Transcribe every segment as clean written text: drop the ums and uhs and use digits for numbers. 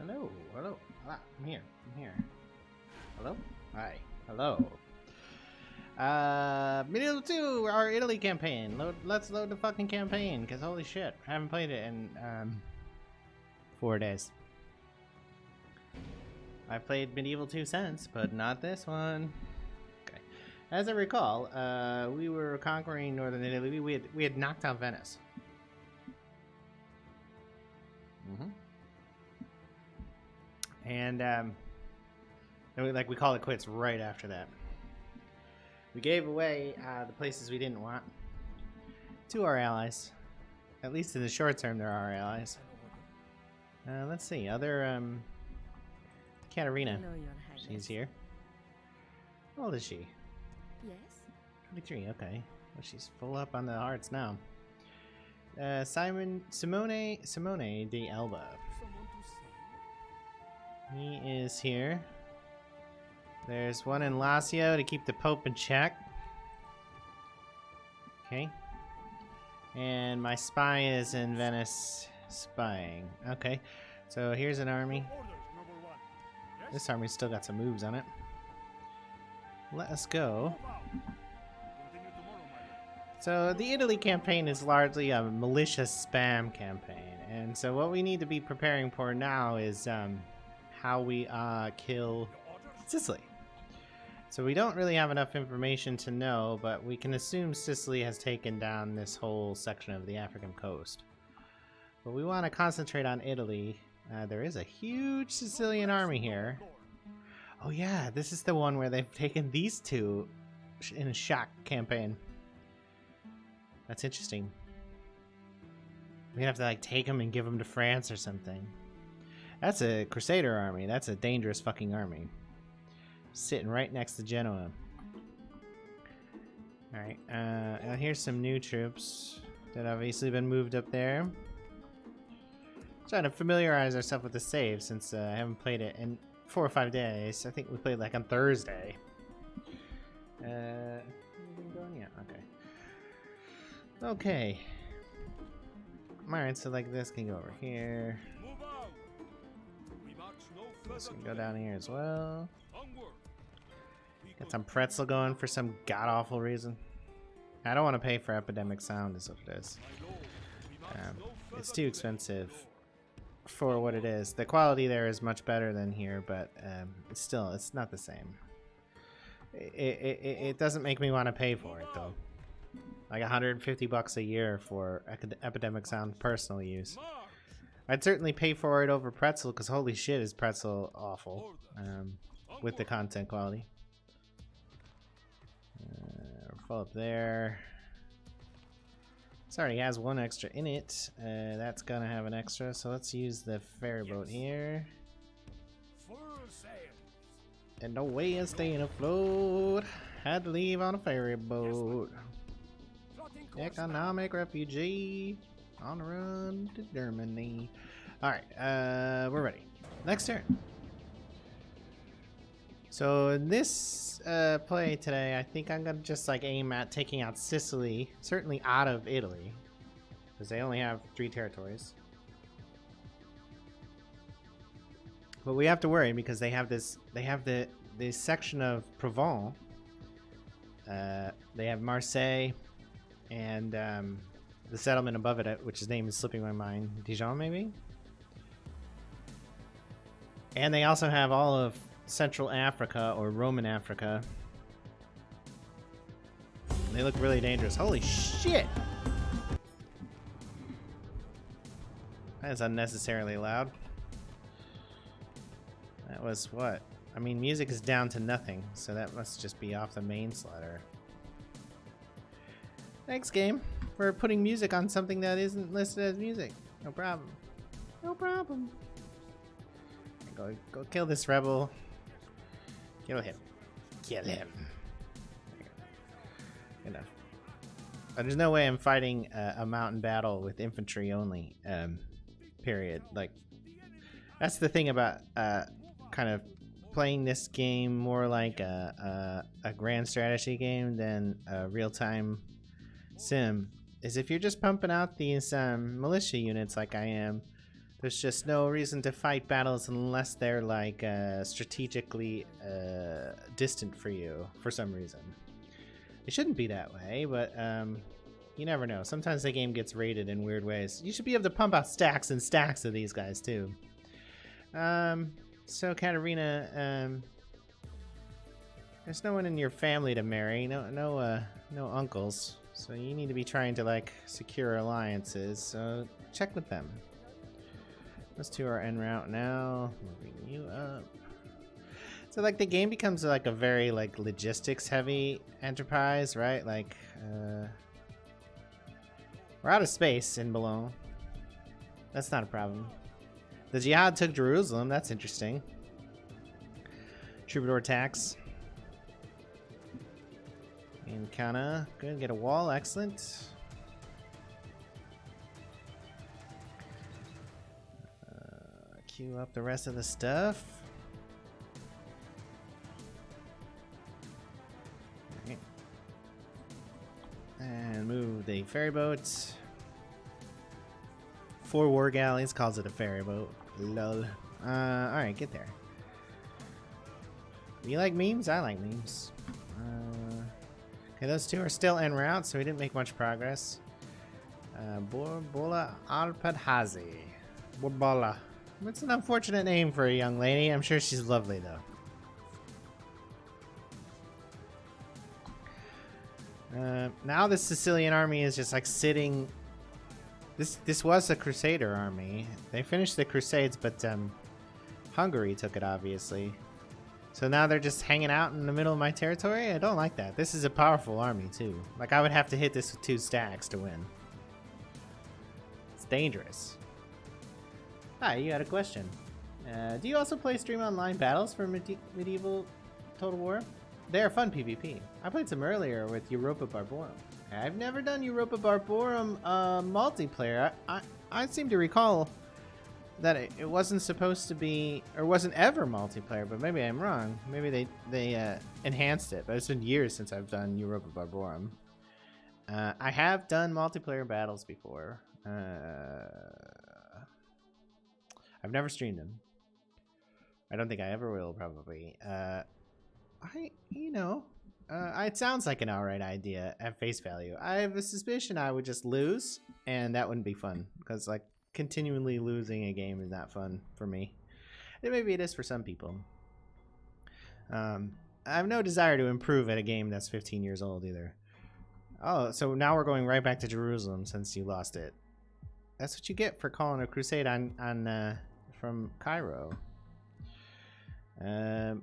Hello, hello. Ah, I'm here. I'm here. Hello? Hi. Hello. Medieval 2, our Italy campaign. Let's load the fucking campaign, because holy shit, I haven't played it in 4 days. I've played Medieval 2 since, but not this one. Okay. As I recall, we were conquering northern Italy. We had knocked out Venice. And then we called it quits right after that. We gave away the places we didn't want to our allies. At least in the short term, they're our allies. Let's see, other Katerina. She's here. How old is she? Yes. 23. Okay. Well, she's full up on the hearts now. Simone de Elba. He is here. There's one in Lazio to keep the Pope in check. Okay. And my spy is in Venice spying. Okay. So here's an army. This army's still got some moves on it. Let us go. So the Italy campaign is largely a malicious spam campaign. And so what we need to be preparing for now is how we kill Sicily. So we don't really have enough information to know, but we can assume Sicily has taken down this whole section of the African coast. But we want to concentrate on Italy. There is a huge Sicilian army here. Oh yeah, this is the one where they've taken these two in a shock campaign. That's interesting. We have to like take them and give them to France or something. That's a Crusader army. That's a dangerous fucking army. Sitting right next to Genoa. Alright, here's some new troops that obviously been moved up there. Trying to familiarize ourselves with the save since I haven't played it in 4 or 5 days. I think we played like on Thursday. Anything going? Yeah, okay. Okay. Alright, so like this can go over here. This can go down here as well. Got some pretzel going for some god-awful reason. I don't want to pay for Epidemic Sound is what it is. It's too expensive for what it is. The quality there is much better than here, but it's not the same. It doesn't make me want to pay for it though. Like $150 a year for Epidemic Sound personal use. I'd certainly pay for it over Pretzel because holy shit is Pretzel awful with the content quality. Full up there. This already has one extra in it. That's gonna have an extra, so let's use the ferry boat here. And no way of staying afloat. Had to leave on a ferry boat. Economic refugee on the run to Germany. Alright, we're ready. Next turn. So in this play today, I think I'm gonna just like aim at taking out Sicily, certainly out of Italy, because they only have 3 territories. But we have to worry because they have this section of Provence. They have Marseille and the settlement above it, which his name is slipping my mind, Dijon maybe? And they also have all of Central Africa or Roman Africa. They look really dangerous. Holy shit! That is unnecessarily loud. That was what? I mean, music is down to nothing, so that must just be off the main slider. Thanks, game, for putting music on something that isn't listed as music. No problem. No problem. Go kill this rebel. Kill him. Kill him. Enough. There's no way I'm fighting a mountain battle with infantry only. Period. Like, that's the thing about kind of playing this game more like a grand strategy game than a real-time sim. Is if you're just pumping out these militia units like I am, There's just no reason to fight battles unless they're like strategically distant for you for some reason. It shouldn't be that way, but you never know. Sometimes the game gets rated in weird ways. You should be able to pump out stacks and stacks of these guys too. So Katarina, there's no one in your family to marry. No uncles. So you need to be trying to like secure alliances. So check with them. Those two are en route now. Moving you up. So like the game becomes like a very like logistics heavy enterprise, right? Like we're out of space in Boulogne. That's not a problem. The Jihad took Jerusalem. That's interesting. Troubadour tax. And Kana, good. Get a wall. Excellent. Queue up the rest of the stuff. Okay. And move the ferry boat. 4 war galleys, calls it a ferry boat. Lol. Alright, get there. You like memes? I like memes. Okay, those two are still en route, so we didn't make much progress. Bola Alpadhazi. Borbala. It's an unfortunate name for a young lady. I'm sure she's lovely, though. Now the Sicilian army is just like sitting. This was a Crusader army. They finished the Crusades, but Hungary took it, obviously. So now they're just hanging out in the middle of my territory? I don't like that. This is a powerful army, too. Like, I would have to hit this with 2 stacks to win. It's dangerous. Hi, you had a question. Do you also play Stream Online battles for Medieval Total War? They are fun PvP. I played some earlier with Europa Barbarum. I've never done Europa Barbarum multiplayer. I seem to recall that it wasn't supposed to be, or wasn't ever multiplayer, but maybe I'm wrong. Maybe they enhanced it, but it's been years since I've done Europa Barbarum. I have done multiplayer battles before. I've never streamed them. I don't think I ever will, probably. It sounds like an alright idea at face value. I have a suspicion I would just lose, and that wouldn't be fun, because like continually losing a game is not fun for me. And maybe it is for some people. I have no desire to improve at a game that's 15 years old either. Oh, so now we're going right back to Jerusalem since you lost it. That's what you get for calling a crusade from Cairo. I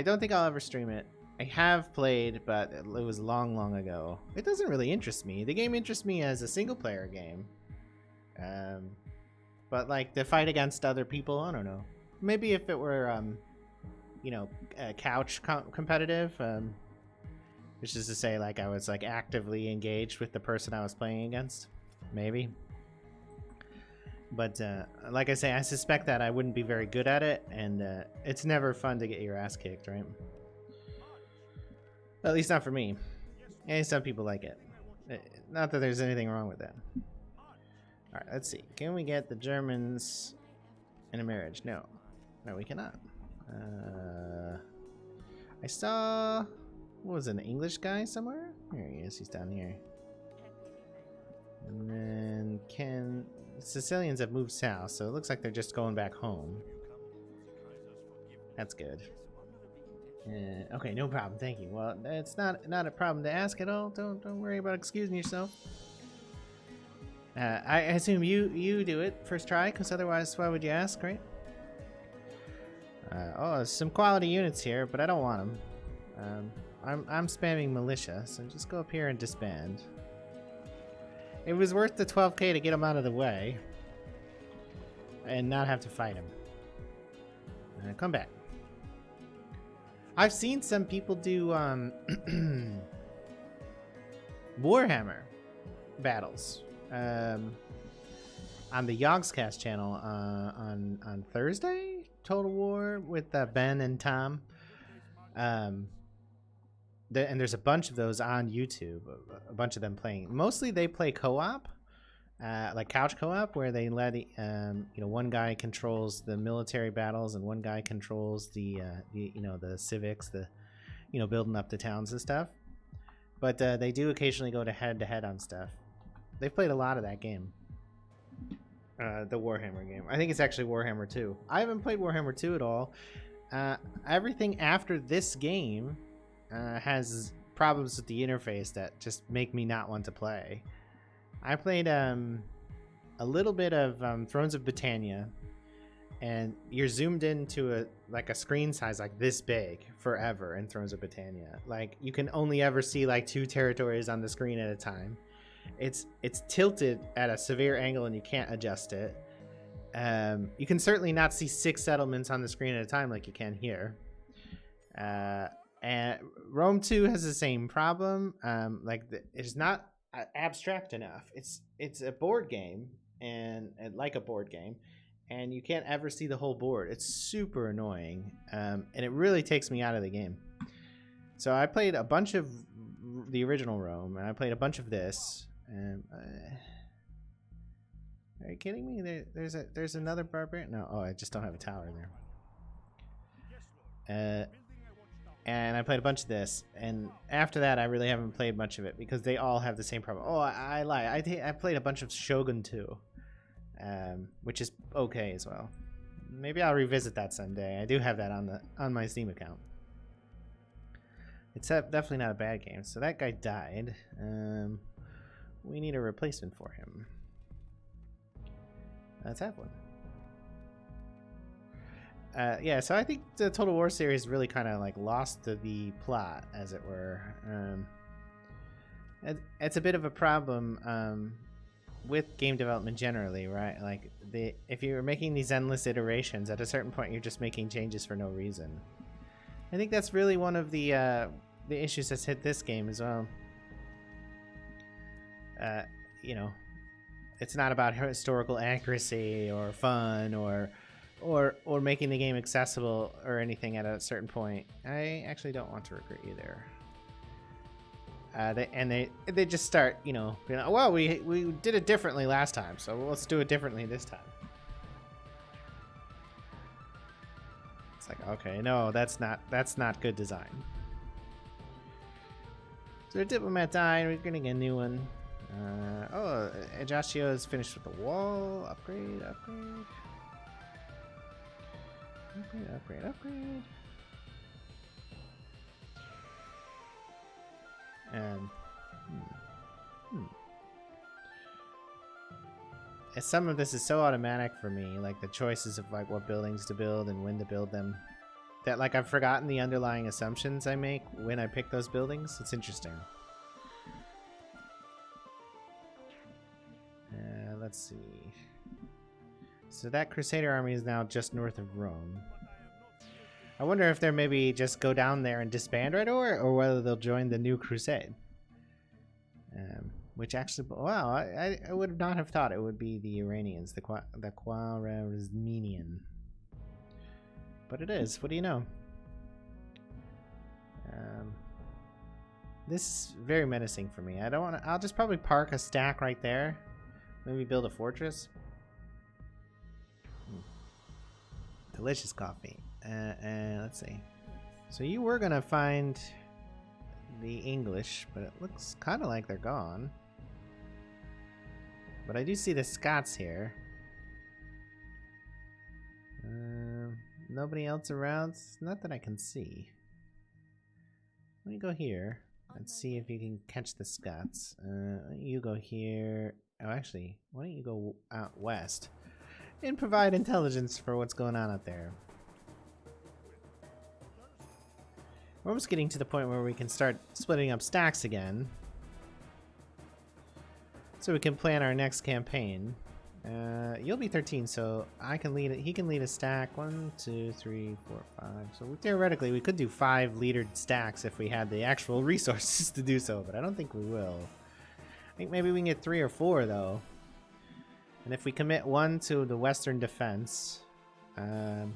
don't think I'll ever stream it. I have played, but it was long ago. It doesn't really interest me. The game interests me as a single-player game. But like the fight against other people, I don't know. Maybe if it were, couch competitive, which is to say, like I was like actively engaged with the person I was playing against, maybe. But like I say, I suspect that I wouldn't be very good at it, and it's never fun to get your ass kicked, right? At least not for me. And some people like it. Not that there's anything wrong with that. Alright, let's see. Can we get the Germans in a marriage? No. No, we cannot. I saw... What was it, an English guy somewhere? Here he is. He's down here. And then Sicilians have moved south, so it looks like they're just going back home. That's good. Okay, no problem. Thank you. Well, it's not a problem to ask at all. Don't worry about excusing yourself. I assume you do it first try, because otherwise, why would you ask, right? There's some quality units here, but I don't want them. I'm spamming militia, so just go up here and disband. It was worth the 12k to get him out of the way and not have to fight him. Come back. I've seen some people do Warhammer battles on the Yogscast channel on Thursday. Total War with Ben and Tom. And there's a bunch of those on YouTube. A bunch of them playing. Mostly they play co-op. like couch co-op, where they let one guy controls the military battles and one guy controls the civics, the building up the towns and stuff. But they do occasionally go to head on stuff. They've played a lot of that game. The Warhammer game. I think it's actually Warhammer 2. I haven't played Warhammer 2 at all. Everything after this game has problems with the interface that just make me not want to play. I played a little bit of Thrones of Britannia, and you're zoomed into a screen size like this big forever in Thrones of Britannia. Like, you can only ever see like 2 territories on the screen at a time. It's tilted at a severe angle and you can't adjust it. You can certainly not see 6 settlements on the screen at a time like you can here. And Rome 2 has the same problem. It's not abstract enough. It's a board game and like a board game, and you can't ever see the whole board. It's super annoying, and it really takes me out of the game. So I played a bunch of the original Rome, and I played a bunch of this. Are you kidding me? There's another barbarian. No, I just don't have a tower there. And I played a bunch of this, and after that I really haven't played much of it because they all have the same problem. Oh, I lie. I played a bunch of Shogun 2, which is okay as well. Maybe I'll revisit that someday. I do have that on my Steam account. It's definitely not a bad game. So that guy died. We need a replacement for him. Let's have one. Yeah, so I think the Total War series really kind of like lost the plot, as it were. It's a bit of a problem with game development generally, right? Like, if you're making these endless iterations, at a certain point you're just making changes for no reason. I think that's really one of the issues that's hit this game as well. It's not about historical accuracy or fun or making the game accessible or anything at a certain point. I actually don't want to recruit you there. They just start, being like, well, we did it differently last time, so let's do it differently this time. It's like, okay, no, that's not good design. So our diplomat died. We're gonna get a new one. Ajaccio is finished with the wall. Upgrade. Some of this is so automatic for me, like the choices of like what buildings to build and when to build them, that like I've forgotten the underlying assumptions I make when I pick those buildings. It's interesting. Let's see. So that Crusader Army is now just north of Rome. I wonder if they're maybe just go down there and disband right away, or whether they'll join the new crusade. Which actually, wow, I would not have thought it would be the Iranians, the Khwarezmian. But it is. What do you know? This is very menacing for me. I don't want to. I'll just probably park a stack right there. Maybe build a fortress. Delicious coffee. Let's see. So you were gonna find the English, but it looks kind of like they're gone. But I do see the Scots here. Nobody else around? Not that I can see. Let me go here and see if you can catch the Scots. You go here. Oh, actually, why don't you go out west and provide intelligence for what's going on out there. We're almost getting to the point where we can start splitting up stacks again, so we can plan our next campaign. You'll be 13, so I can lead it. He can lead a stack. 1, 2, 3, 4, 5. So theoretically, we could do 5 leadered stacks if we had the actual resources to do so, but I don't think we will. I think maybe we can get 3 or 4 though. And if we commit 1 to the Western defense, and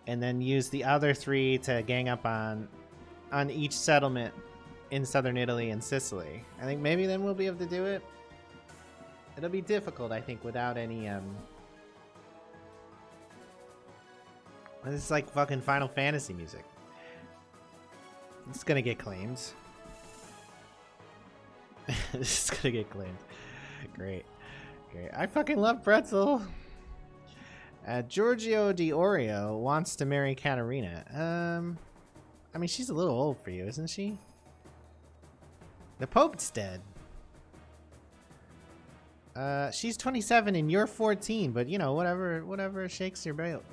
then use the other 3 to gang up on each settlement in southern Italy and Sicily. I think maybe then we'll be able to do it. It'll be difficult, I think, without any this is like fucking Final Fantasy music. It's gonna get claimed. This is gonna get claimed. Great. Great. I fucking love pretzel. Giorgio Di Orio wants to marry Caterina. I mean, she's a little old for you, isn't she? The Pope's dead. She's 27 and you're 14, but you know, whatever shakes your boat.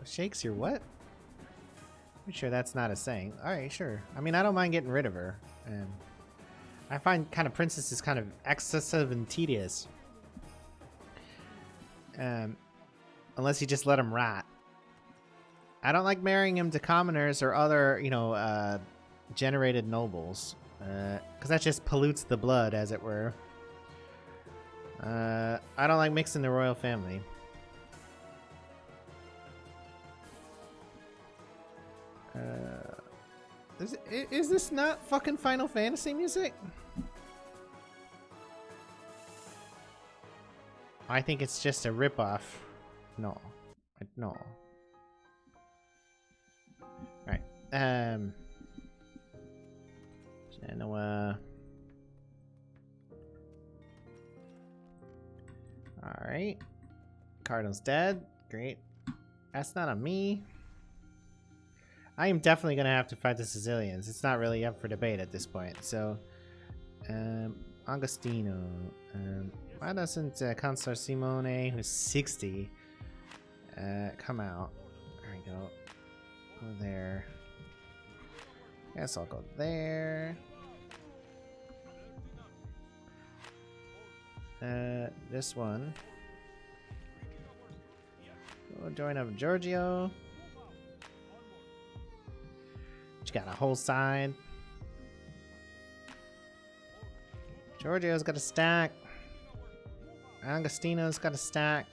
Shakes your what? I'm sure that's not a saying. All right, sure. I mean, I don't mind getting rid of her. I find kind of princesses kind of excessive and tedious. Unless you just let them rot. I don't like marrying him to commoners or other, you know, generated nobles. Because that just pollutes the blood, as it were. I don't like mixing the royal family. Is this not fucking Final Fantasy music? I think it's just a ripoff. No. No. Alright. Genoa. Alright. Cardinal's dead. Great. That's not on me. I am definitely going to have to fight the Sicilians. It's not really up for debate at this point. So, Agostino. Why doesn't Consular Simone, who's 60, come out? There we go. Go there. Guess I'll go there. This one. We'll join up Giorgio. She got a whole side. Giorgio's got a stack. Agostino's got a stack.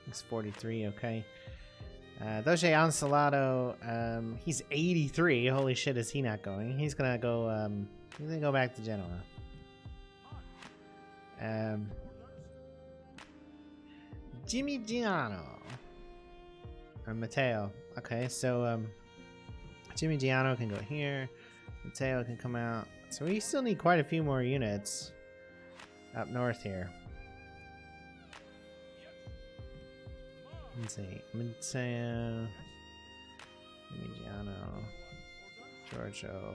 He's 43, okay. Doge Anceloto, he's 83. Holy shit, is he not going? He's gonna go, back to Genoa. Jimmy Giano. Matteo. Okay, so, Jimmy Giano can go here. Matteo can come out. So we still need quite a few more units up north here. Let's see. Matteo. Jimmy Giano. Giorgio.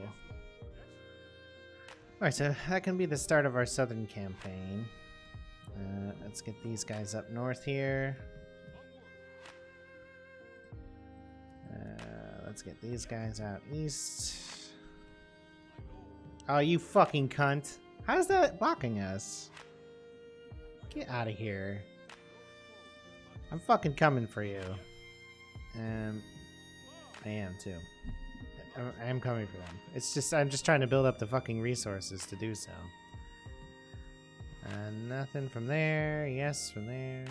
Alright, so that can be the start of our southern campaign. Let's get these guys up north here. Let's get these guys out east. Oh, you fucking cunt. How's that blocking us? Get out of here. I'm fucking coming for you. I am too. I am coming for them. It's just, I'm just trying to build up the fucking resources to do so. Nothing from there. Yes, from there.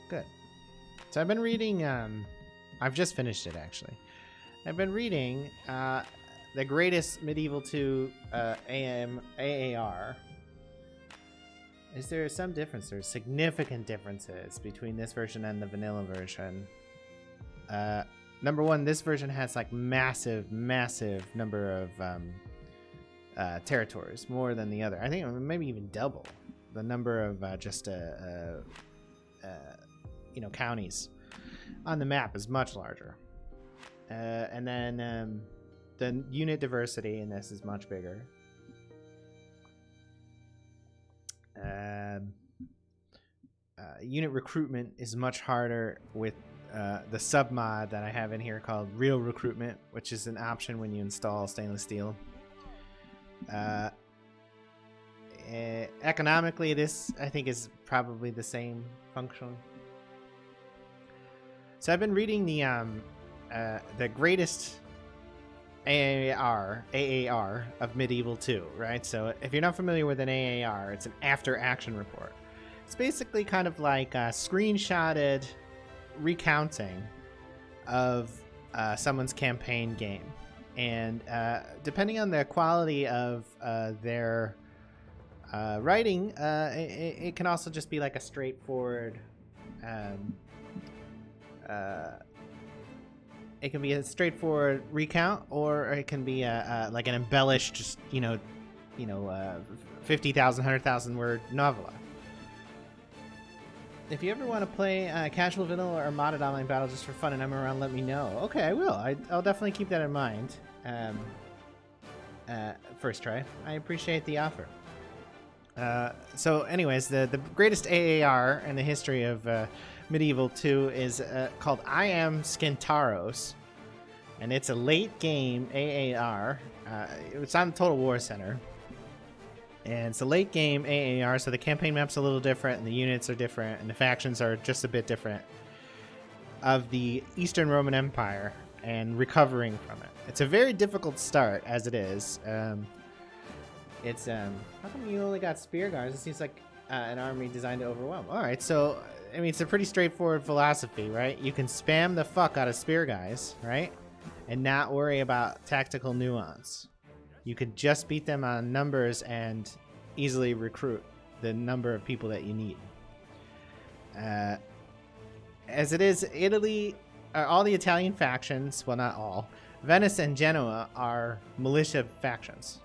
Good. So I've been reading, I've just finished it actually. I've been reading the greatest medieval 2 AAR. Is there some difference? There's significant differences between this version and the vanilla version. Number one, this version has like massive number of territories, more than the other. I think maybe even double the number of counties on the map is much larger. And then the unit diversity in this is much bigger. Unit recruitment is much harder with the submod that I have in here called Real Recruitment, which is an option when you install stainless steel. Economically, this I think is probably the same function. So I've been reading the greatest AAR of Medieval 2, right? So if you're not familiar with an AAR, it's an after action report. It's basically kind of like a screenshotted recounting of someone's campaign game. And depending on the quality of their writing, it can also just be like a straightforward. It can be a straightforward recount, or it can be like an embellished, just 50,000, 100,000 word novella. If you ever want to play casual vanilla or modded online battle just for fun and I'm around, let me know. Okay, I will. I'll definitely keep that in mind. First try. I appreciate the offer. So anyways, the greatest AAR in the history of Medieval 2 is called I Am Skintaros, and it's a late game AAR. It's on Total War Center, and it's a late game AAR, so the campaign map's a little different, and the units are different, and the factions are just a bit different, of the Eastern Roman Empire and recovering from it. It's a very difficult start as it is. It's how come you only got spear guards? It seems like an army designed to overwhelm. All right, so I mean, it's a pretty straightforward philosophy, right? You can spam the fuck out of spear guys, right? And not worry about tactical nuance. You could just beat them on numbers and easily recruit the number of people that you need. As it is, Italy, all the Italian factions, well, not all, Venice and Genoa are militia factions.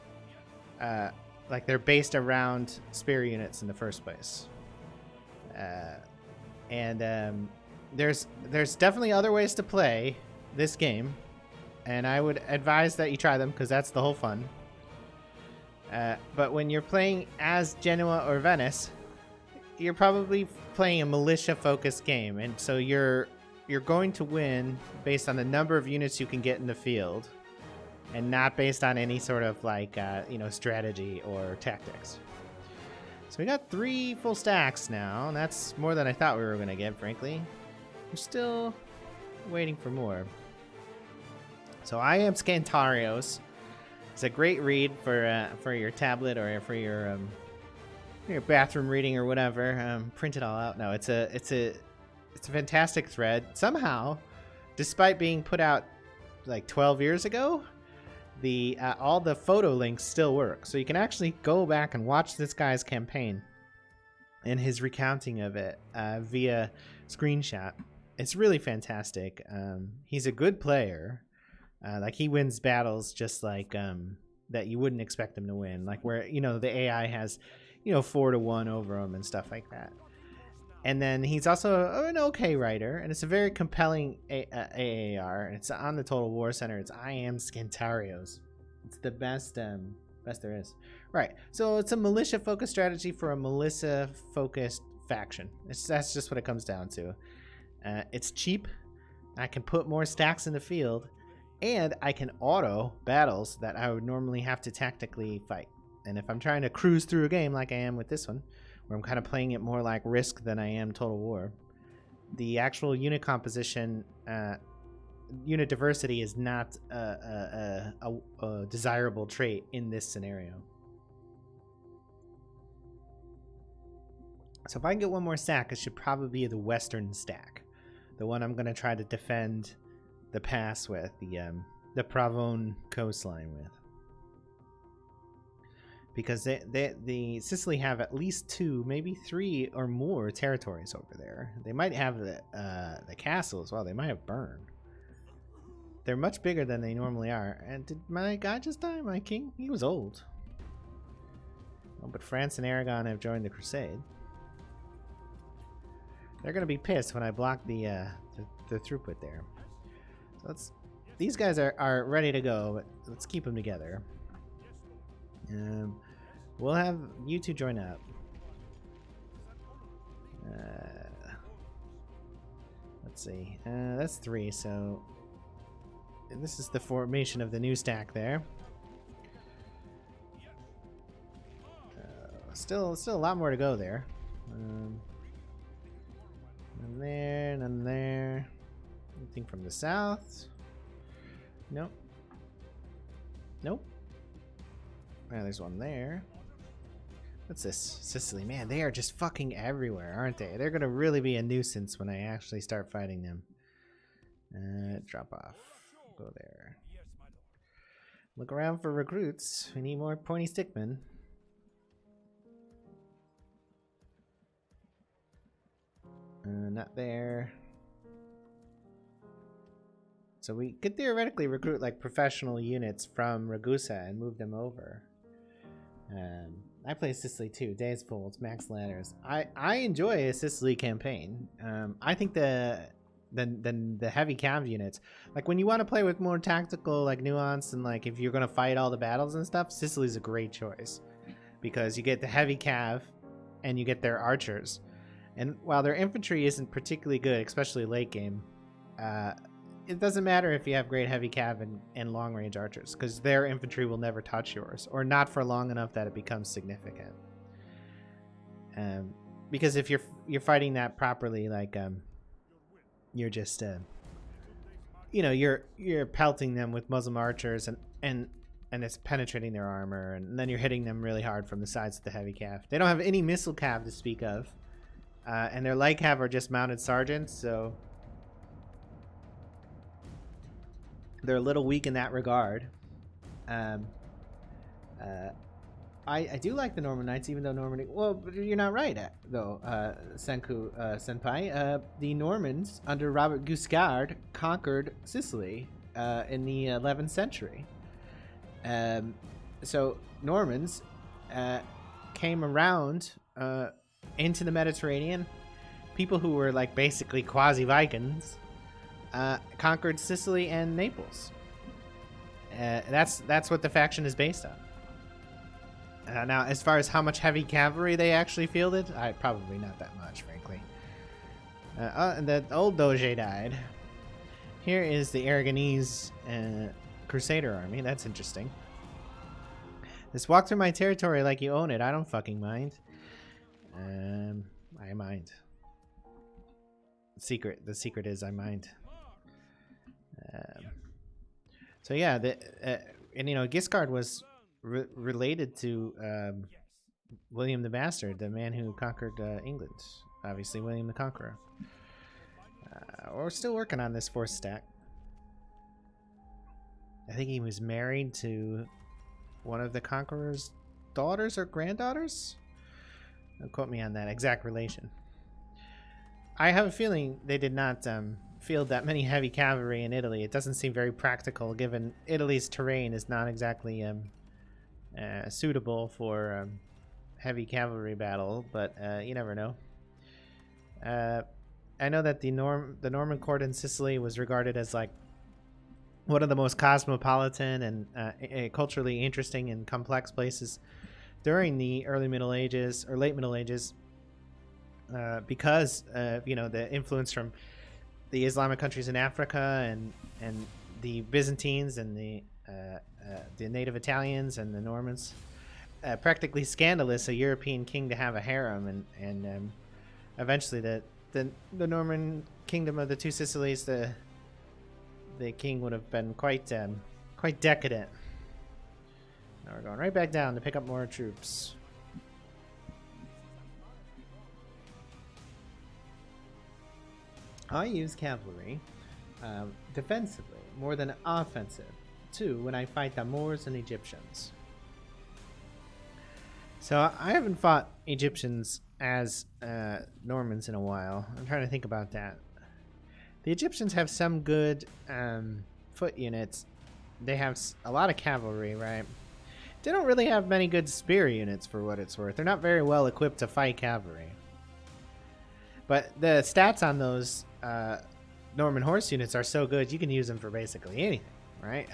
Like they're based around spear units in the first place. And there's definitely other ways to play this game, and I would advise that you try them because that's the whole fun. But when you're playing as Genoa or Venice, you're probably playing a militia-focused game, and so you're going to win based on the number of units you can get in the field, and not based on any sort of like strategy or tactics. So we got 3 full stacks now, and that's more than I thought we were going to get, frankly. We're still waiting for more. So I Am Scantarios. It's a great read for your tablet or for your bathroom reading or whatever. Print it all out. No, it's a fantastic thread. Somehow, despite being put out like 12 years ago, all the photo links still work, so you can actually go back and watch this guy's campaign and his recounting of it via screenshot. It's really fantastic. He's a good player. Like he wins battles just like that you wouldn't expect him to win, like where the AI has 4-1 over him and stuff like that. And then he's also an okay writer, and it's a very compelling AAR, and it's on the Total War Center. It's I Am Scantarios. It's the best there is. Right, so it's a militia-focused strategy for a militia-focused faction. That's just what it comes down to. It's cheap. I can put more stacks in the field, and I can auto battles that I would normally have to tactically fight. And if I'm trying to cruise through a game like I am with this one, where I'm kind of playing it more like Risk than I am Total War, the actual unit composition, unit diversity is not a desirable trait in this scenario. So if I can get one more stack, it should probably be the western stack, the one I'm going to try to defend the pass with, the Pravone coastline with. Because the Sicily have at least 2, maybe 3 or more territories over there. They might have the castle as well. They might have Bern. They're much bigger than they normally are. And did my guy just die? My king? He was old. Oh, but France and Aragon have joined the Crusade. They're gonna be pissed when I block the throughput there. So these guys are ready to go, but let's keep them together. We'll have you two join up. Let's see. That's 3, so this is the formation of the new stack there. Still a lot more to go there. None there, none there. Anything from the south? Nope. Nope. There's one there. What's this? Sicily. Man, they are just fucking everywhere, aren't they? They're gonna really be a nuisance when I actually start fighting them. Drop off. Go there. Look around for recruits. We need more pointy stickmen. Not there. So we could theoretically recruit like professional units from Ragusa and move them over. I play Sicily too. Days Folds, Max Ladders. I enjoy a Sicily campaign. I think the heavy cav units, like when you want to play with more tactical like nuance and like if you're gonna fight all the battles and stuff, Sicily's a great choice because you get the heavy cav and you get their archers. And while their infantry isn't particularly good, especially late game, it doesn't matter if you have great heavy cav and long range archers, because their infantry will never touch yours, or not for long enough that it becomes significant. Because if you're fighting that properly, like you're just you know, you're pelting them with Muslim archers and it's penetrating their armor, and then you're hitting them really hard from the sides of the heavy cav. They don't have any missile cav to speak of. And their light cav are just mounted sergeants, so they're a little weak in that regard. I do like the Norman Knights, even though Normandy... Well, but you're not right, though, Senku Senpai. The Normans, under Robert Guiscard, conquered Sicily in the 11th century. So Normans came around... into the Mediterranean. People who were like basically quasi-Vikings conquered Sicily and Naples. That's what the faction is based on. Now, as far as how much heavy cavalry they actually fielded, probably not that much, frankly. And the old Doge died. Here is the Aragonese Crusader Army. That's interesting. Just walk through my territory like you own it. I don't fucking mind. I mind. The secret is I mind. So yeah, and you know, Guiscard was related to William the Bastard, the man who conquered England. Obviously, William the Conqueror. We're still working on this fourth stack. I think he was married to one of the Conqueror's daughters or granddaughters. Don't quote me on that exact relation. I have a feeling they did not field that many heavy cavalry in Italy. It doesn't seem very practical, given Italy's terrain is not exactly suitable for heavy cavalry battle. But you never know. I know that the Norman court in Sicily was regarded as like one of the most cosmopolitan and culturally interesting and complex places during the early Middle Ages or late Middle Ages, because you know, the influence from the Islamic countries in Africa and the Byzantines and the native Italians and the Normans. Practically scandalous a European king to have a harem, and eventually the Norman kingdom of the Two Sicilies, the king would have been quite decadent. Now we're going right back down to pick up more troops. I use cavalry defensively more than offensive, too, when I fight the Moors and Egyptians. So I haven't fought Egyptians as Normans in a while. I'm trying to think about that. The Egyptians have some good foot units. They have a lot of cavalry, right? They don't really have many good spear units, for what it's worth. They're not very well equipped to fight cavalry. But the stats on those Norman horse units are so good, you can use them for basically anything, right?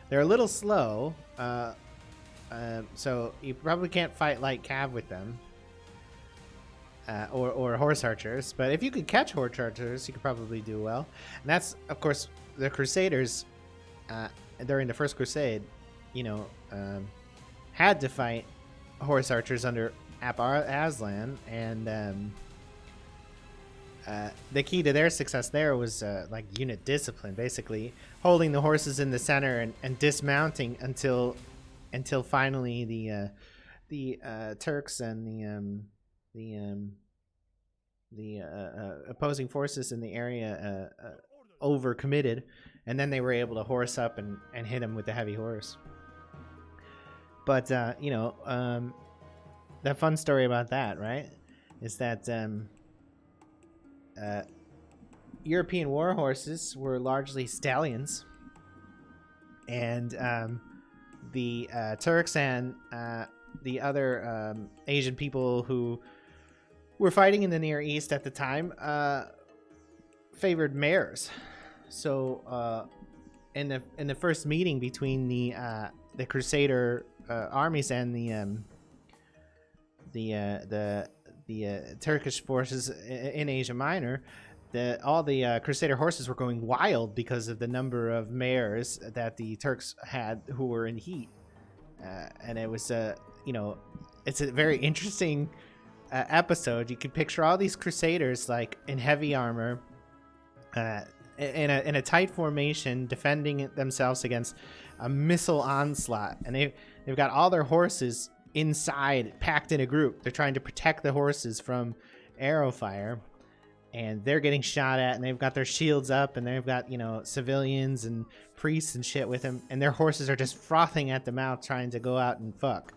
They're a little slow, so you probably can't fight light cav with them, or horse archers. But if you could catch horse archers, you could probably do well. And that's, of course, the Crusaders during the First Crusade, you know, had to fight horse archers under Aslan, and the key to their success there was like unit discipline, basically holding the horses in the center and dismounting until finally the Turks and the opposing forces in the area overcommitted, and then they were able to horse up and hit him with the heavy horse. But the fun story about that, right, is that European war horses were largely stallions, and the Turks and the other Asian people who were fighting in the Near East at the time favored mares. So in the first meeting between the Crusader armies and the Turkish forces in Asia Minor, all the Crusader horses were going wild because of the number of mares that the Turks had who were in heat, and it was it's a very interesting episode. You could picture all these Crusaders like in heavy armor, in a tight formation, defending themselves against a missile onslaught, and they've got all their horses inside, packed in a group. They're trying to protect the horses from arrow fire, and they're getting shot at, and they've got their shields up, and they've got civilians and priests and shit with them, and their horses are just frothing at the mouth trying to go out and fuck.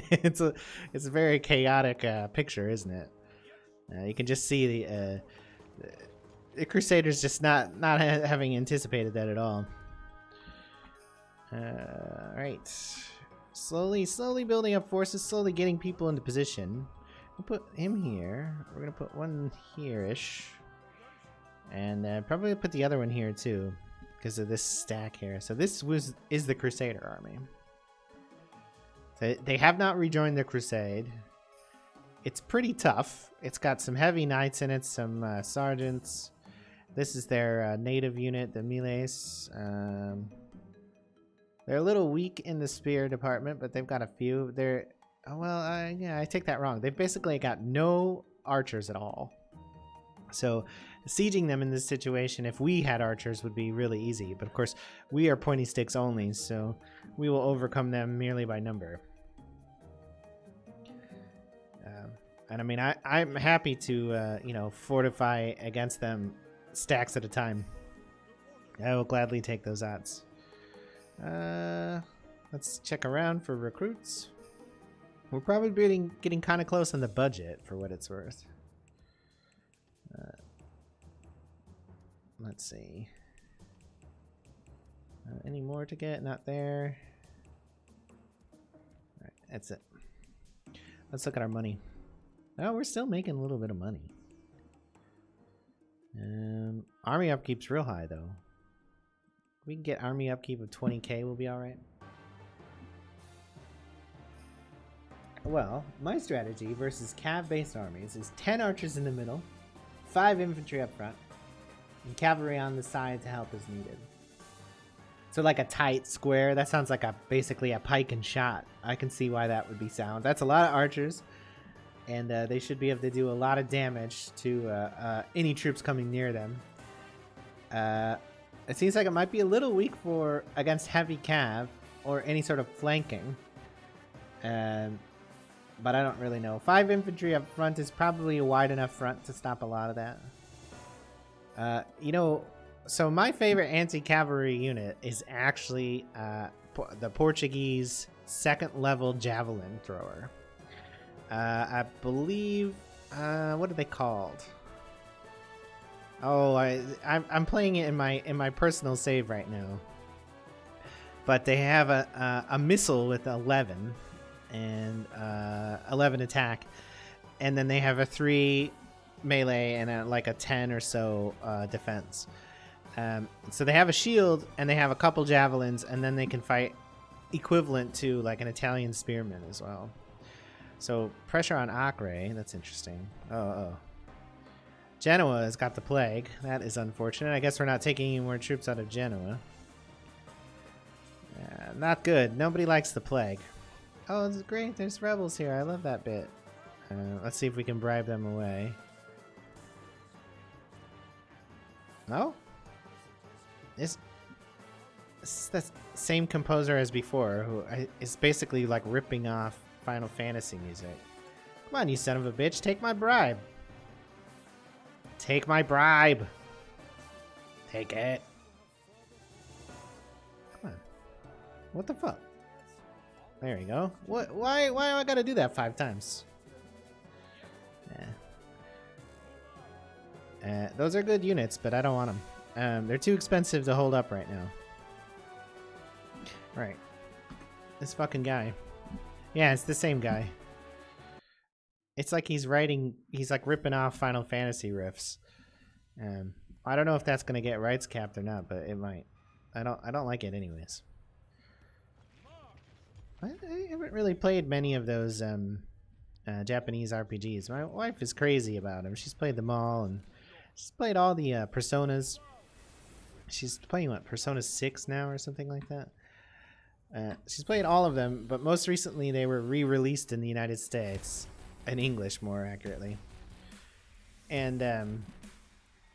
It's a very chaotic picture, isn't it? You can just see the Crusaders just not having anticipated that at all. Right, slowly building up forces, slowly getting people into position. We'll put him here. We're gonna put one here-ish, and probably put the other one here too, because of this stack here. So this is the Crusader army. So they have not rejoined the crusade. It's pretty tough. It's got some heavy knights in it, some sergeants. This is their native unit, the Miles. They're a little weak in the spear department, but they've got a few. I take that wrong. They've basically got no archers at all. So sieging them in this situation, if we had archers, would be really easy. But of course, we are pointy sticks only, so we will overcome them merely by number. And I mean, I'm happy to fortify against them stacks at a time. I will gladly take those odds. Let's check around for recruits. We're probably getting kind of close on the budget for what it's worth. Let's see. Any more to get? Not there. All right, that's it. Let's look at our money. Oh, we're still making a little bit of money. Army upkeep's real high though. We can get army upkeep of 20k, we'll be alright. Well, my strategy versus Cab Based Armies is 10 archers in the middle, 5 infantry up front, and cavalry on the side to help as needed. So like a tight square, that sounds like basically a pike and shot. I can see why that would be sound. That's a lot of archers, and they should be able to do a lot of damage to any troops coming near them. It seems like it might be a little weak against heavy cav or any sort of flanking. But I don't really know. 5 infantry up front is probably a wide enough front to stop a lot of that. So my favorite anti-cavalry unit is actually the Portuguese 2nd level javelin thrower. I believe, what are they called? Oh, I'm playing it in my personal save right now. But they have a missile with 11 and 11 attack, and then they have a 3 melee and like a 10 or so defense. So they have a shield and they have a couple javelins, and then they can fight equivalent to like an Italian spearman as well. So pressure on Acre, that's interesting. Oh. Genoa has got the plague. That is unfortunate. I guess we're not taking any more troops out of Genoa. Not good. Nobody likes the plague. Oh, it's great. There's rebels here. I love that bit. Let's see if we can bribe them away. No? This is the same composer as before, who is basically like ripping off Final Fantasy music. Come on, you son of a bitch, take my bribe. Take my bribe. Take it. Come on. What the fuck? There you go. What? Why do I gotta do that 5 times? Those are good units, but I don't want them. They're too expensive to hold up right now. Right. This fucking guy. Yeah, it's the same guy. It's like he's like ripping off Final Fantasy riffs. I don't know if that's gonna get rights capped or not, but it might. I don't like it anyways. I haven't really played many of those Japanese RPGs. My wife is crazy about them. She's played them all, and she's played all the Personas. She's playing what, Persona 6 now or something like that. She's played all of them, but most recently they were re-released in the United States, in English more accurately. And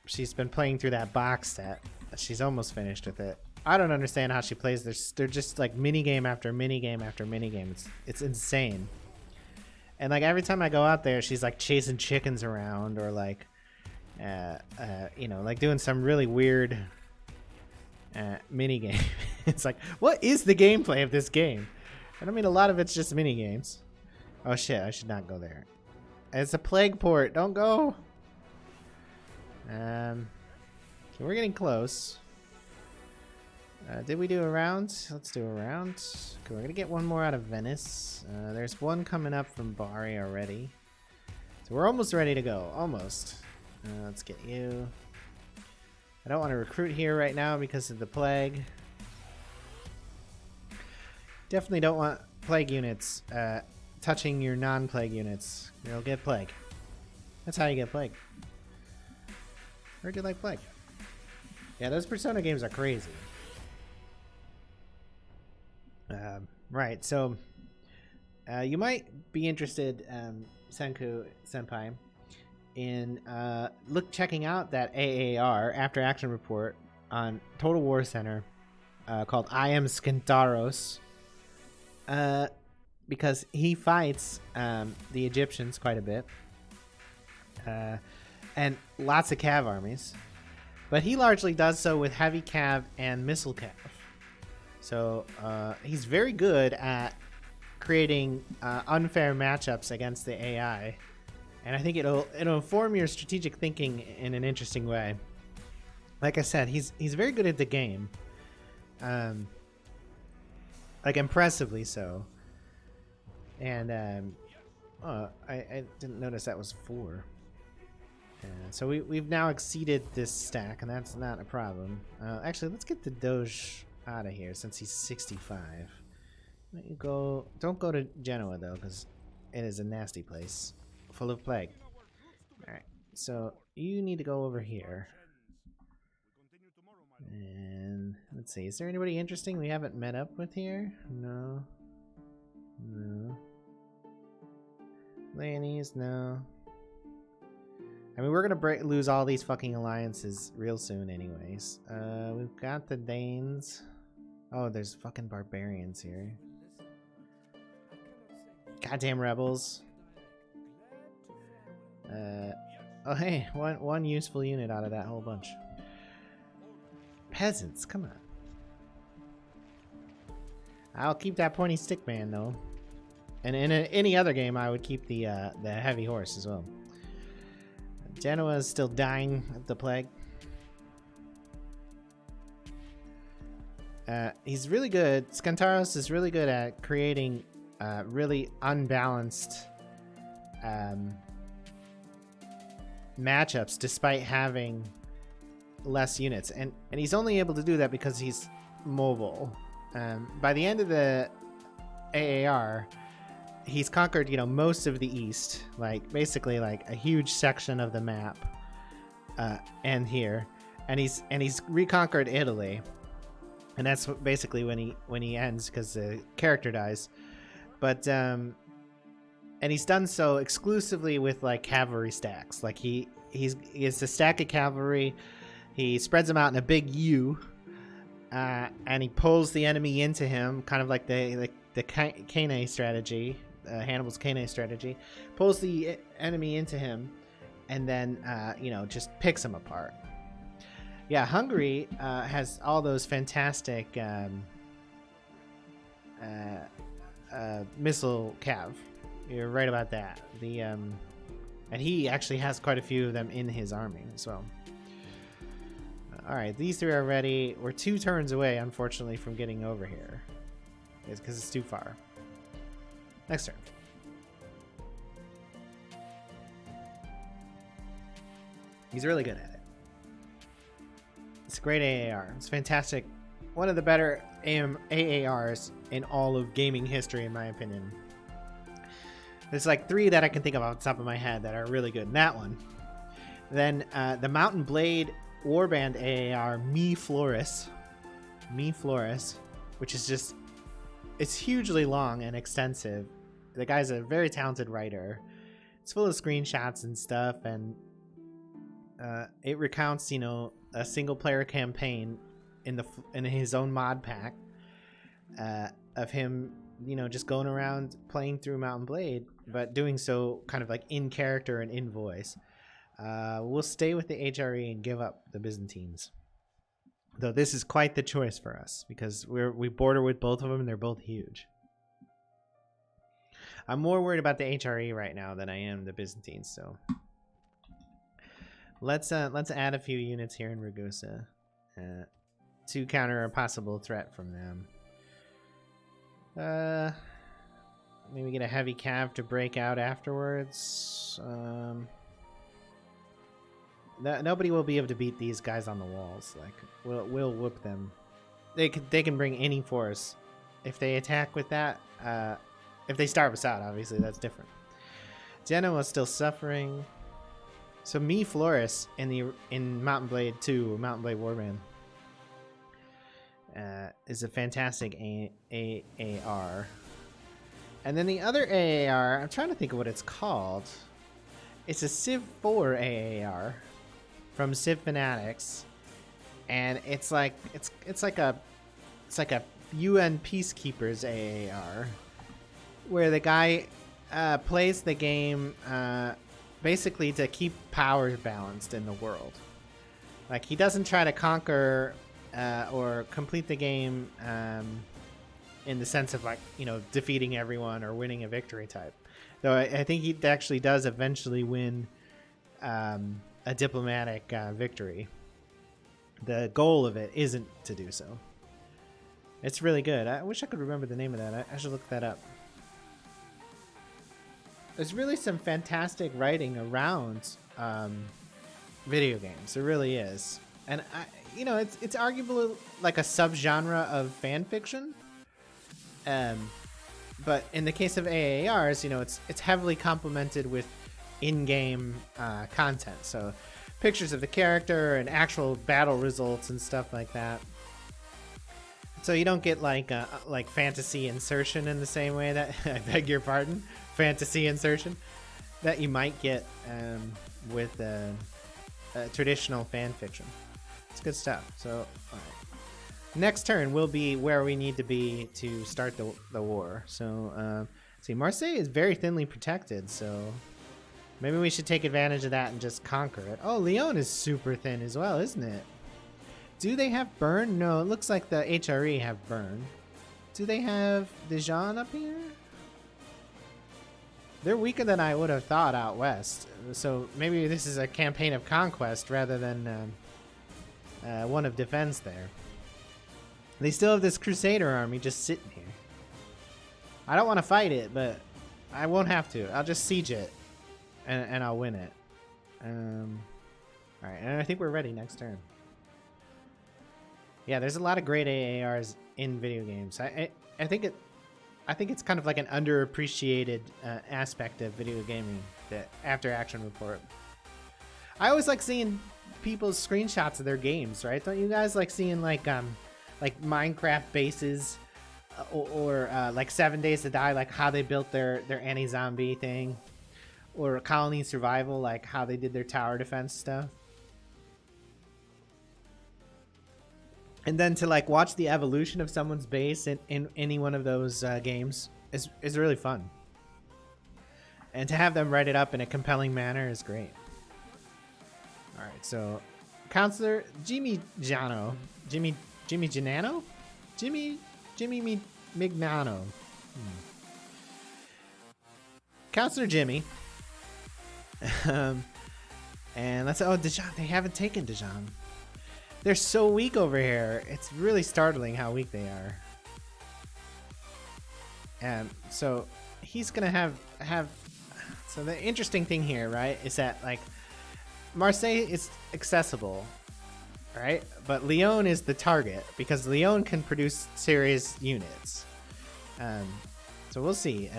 she's been playing through that box set. She's almost finished with it. I don't understand how she plays. They're just like minigame after minigame after minigame. It's insane. And like every time I go out there, she's like chasing chickens around, or like, you know, like doing some really weird minigame. It's like, what is the gameplay of this game? And I mean, a lot of it's just minigames. Oh shit, I should not go there. It's a plague port. Don't go. Okay, we're getting close. Did we do a round? Let's do a round. Okay, we're gonna get one more out of Venice. There's one coming up from Bari already. So we're almost ready to go. Almost. Let's get you. I don't want to recruit here right now because of the plague. Definitely don't want plague units touching your non-plague units. You'll get plague. That's how you get plague. Heard you like plague. Yeah, those Persona games are crazy. Right, so you might be interested, Senku Senpai, in checking out that AAR, After Action Report, on Total War Center called I Am Skintaros, because he fights the Egyptians quite a bit, and lots of cav armies, but he largely does so with heavy cav and missile cav. So he's very good at creating unfair matchups against the AI, and I think it'll inform your strategic thinking in an interesting way. Like I said, he's very good at the game, like impressively so. And I didn't notice that was 4. So we've now exceeded this stack, and that's not a problem. Actually, let's get the Doge out of here since he's 65. Let you go. Don't go to Genoa though, because it is a nasty place full of plague. Alright, so you need to go over here. And let's see, is there anybody interesting we haven't met up with here? No. No. Lannies, no. I mean, we're gonna lose all these fucking alliances real soon anyways. We've got the Danes. Oh, there's fucking barbarians here. Goddamn rebels. Oh hey, one useful unit out of that whole bunch. Peasants, come on. I'll keep that pointy stick man though. And in any other game, I would keep the heavy horse as well. Genoa is still dying of the plague. He's really good. Skantaros is really good at creating really unbalanced matchups despite having less units. And he's only able to do that because he's mobile. By the end of the AAR, he's conquered, you know, most of the east, like basically like a huge section of the map, and here, and he's reconquered Italy, and that's basically when he ends because the character dies, but and he's done so exclusively with like cavalry stacks. Like he has a stack of cavalry, he spreads them out in a big U, and he pulls the enemy into him, kind of like the Kane strategy, Hannibal's Kane strategy. Pulls the enemy into him, and then you know, just picks him apart. Yeah, Hungary has all those fantastic missile cav. You're right about that. The and he actually has quite a few of them in his army as well. All right, these three are ready. We're 2 turns away, unfortunately, from getting over here. It's because it's too far. Next turn. He's really good at it. It's a great AAR. It's fantastic. One of the better AARs in all of gaming history, in my opinion. There's like 3 that I can think of off the top of my head that are really good. And that one. Then the Mountain Blade Warband AAR, Me Floris, which is just, it's hugely long and extensive. The guy's a very talented writer. It's full of screenshots and stuff, and it recounts, you know, a single player campaign in his own mod pack of him, you know, just going around playing through Mountain Blade, but doing so kind of like in character and in voice. We'll stay with the HRE and give up the Byzantines. Though this is quite the choice for us, because we border with both of them and they're both huge. I'm more worried about the HRE right now than I am the Byzantines, so let's add a few units here in Ragusa to counter a possible threat from them. Maybe get a heavy cav to break out afterwards. Nobody will be able to beat these guys on the walls. Like, we'll whoop them. They can bring any force. If they attack with that, if they starve us out, obviously that's different. Genoa's still suffering. So Me Floris in Mountain Blade 2, Mountain Blade Warband, is a fantastic AAR. And then the other AAR, I'm trying to think of what it's called. It's a Civ 4 AAR from Civ Fanatics, and it's like a UN Peacekeepers AAR, where the guy plays the game basically to keep power balanced in the world. Like, he doesn't try to conquer or complete the game in the sense of, like, you know, defeating everyone or winning a victory type. Though I think he actually does eventually win a diplomatic victory. The goal of it isn't to do so. It's really good. I wish I could remember the name of that. I should look that up. There's really some fantastic writing around video games. There really is. And, you know, it's arguably like a subgenre of fan fiction. But in the case of AARs, you know, it's heavily complemented with in-game content. So pictures of the character and actual battle results and stuff like that. So you don't get like fantasy insertion in the same way that I beg your pardon, fantasy insertion that you might get with traditional fan fiction. It's good stuff. So all right. Next turn will be where we need to be to start the war. So see, Marseille is very thinly protected, so maybe we should take advantage of that and just conquer it. Oh, Lyon is super thin as well, isn't it? Do they have burn? No, it looks like the HRE have burn. Do they have Dijon up here? They're weaker than I would have thought out west. So maybe this is a campaign of conquest rather than one of defense there. They still have this Crusader Army just sitting here. I don't want to fight it, but I won't have to. I'll just siege it, and I'll win it. Alright, and I think we're ready next turn. Yeah, there's a lot of great AARs in video games. I think it's kind of like an underappreciated aspect of video gaming, the after-action report. I always like seeing people's screenshots of their games, right? Don't you guys like seeing like Minecraft bases or like 7 Days to Die, like how they built their anti-zombie thing, or Colony Survival, like how they did their tower defense stuff? And then to like watch the evolution of someone's base in any one of those games is really fun. And to have them write it up in a compelling manner is great. All right, so Counselor Jimmy Giano, Jimmy Giannano, Jimmy Mignano. Counselor Jimmy. And let's Dijon. They haven't taken Dijon. They're so weak over here. It's really startling how weak they are. And so he's gonna have. So the interesting thing here, right, is that like Marseille is accessible, right? But Lyon is the target because Lyon can produce serious units. So we'll see.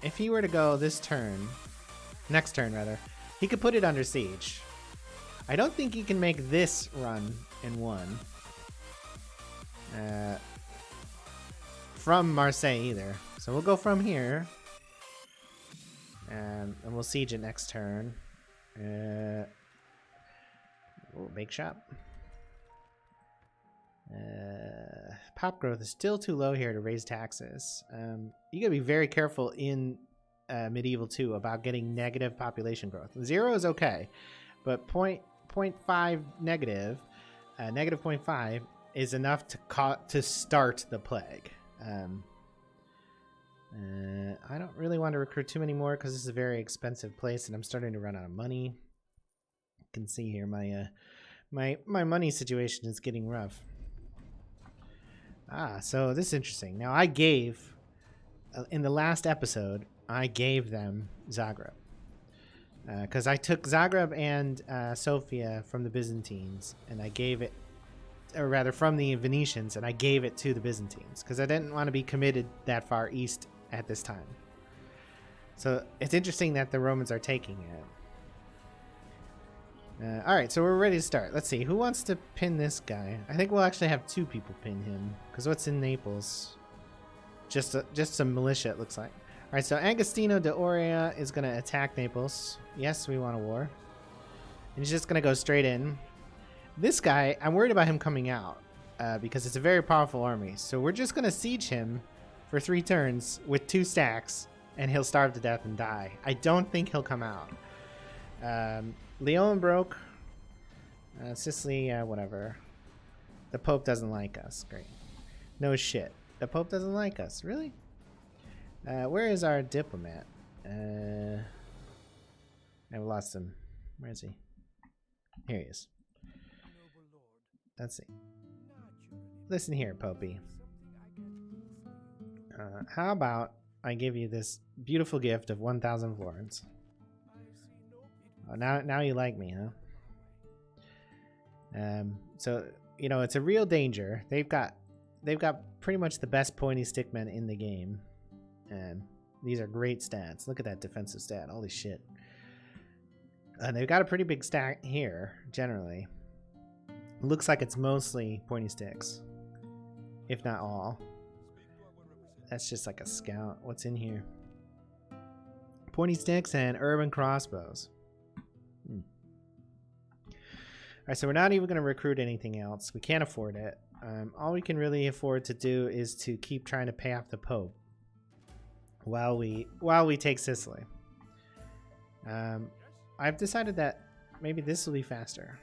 If he were to go this turn, next turn rather, he could put it under siege. I don't think he can make this run in one. From Marseille either. So we'll go from here. And we'll siege it next turn. Bake shop. Pop growth is still too low here to raise taxes. You gotta be very careful in Medieval 2 about getting negative population growth. 0 is okay, but 0.5 negative, negative 0.5 is enough to start the plague. I don't really want to recruit too many more because this is a very expensive place and I'm starting to run out of money. You can see here my my money situation is getting rough. So this is interesting. Now I gave in the last episode I gave them Zagreb because I took Zagreb and Sofia from the Byzantines and I gave it, or rather from the Venetians, and I gave it to the Byzantines because I didn't want to be committed that far east at this time. So it's interesting that the Romans are taking it. All right, so we're ready to start. Let's see, who wants to pin this guy? I think we'll actually have 2 people pin him because what's in Naples? Just some militia, it looks like. All right, so Agostino de Oria is going to attack Naples. Yes, we want a war. And he's just going to go straight in. This guy, I'm worried about him coming out because it's a very powerful army. So we're just going to siege him for 3 turns with 2 stacks, and he'll starve to death and die. I don't think he'll come out. Lyon broke. Sicily, whatever. The Pope doesn't like us. Great. No shit. The Pope doesn't like us. Really? Where is our diplomat? I lost him. Where is he? Here he is. Let's see. Listen here, Popey. How about I give you this beautiful gift of 1,000 florins? Oh, now you like me, huh? So you know it's a real danger. They've got pretty much the best pointy stickmen in the game, and these are great stats. Look at that defensive stat. Holy shit! And they've got a pretty big stack here. Generally, looks like it's mostly pointy sticks, if not all. That's just like a scout. What's in here? Pointy sticks and urban crossbows. Alright, so we're not even going to recruit anything else. We can't afford it. All we can really afford to do is to keep trying to pay off the Pope while we take Sicily. I've decided that maybe this will be faster.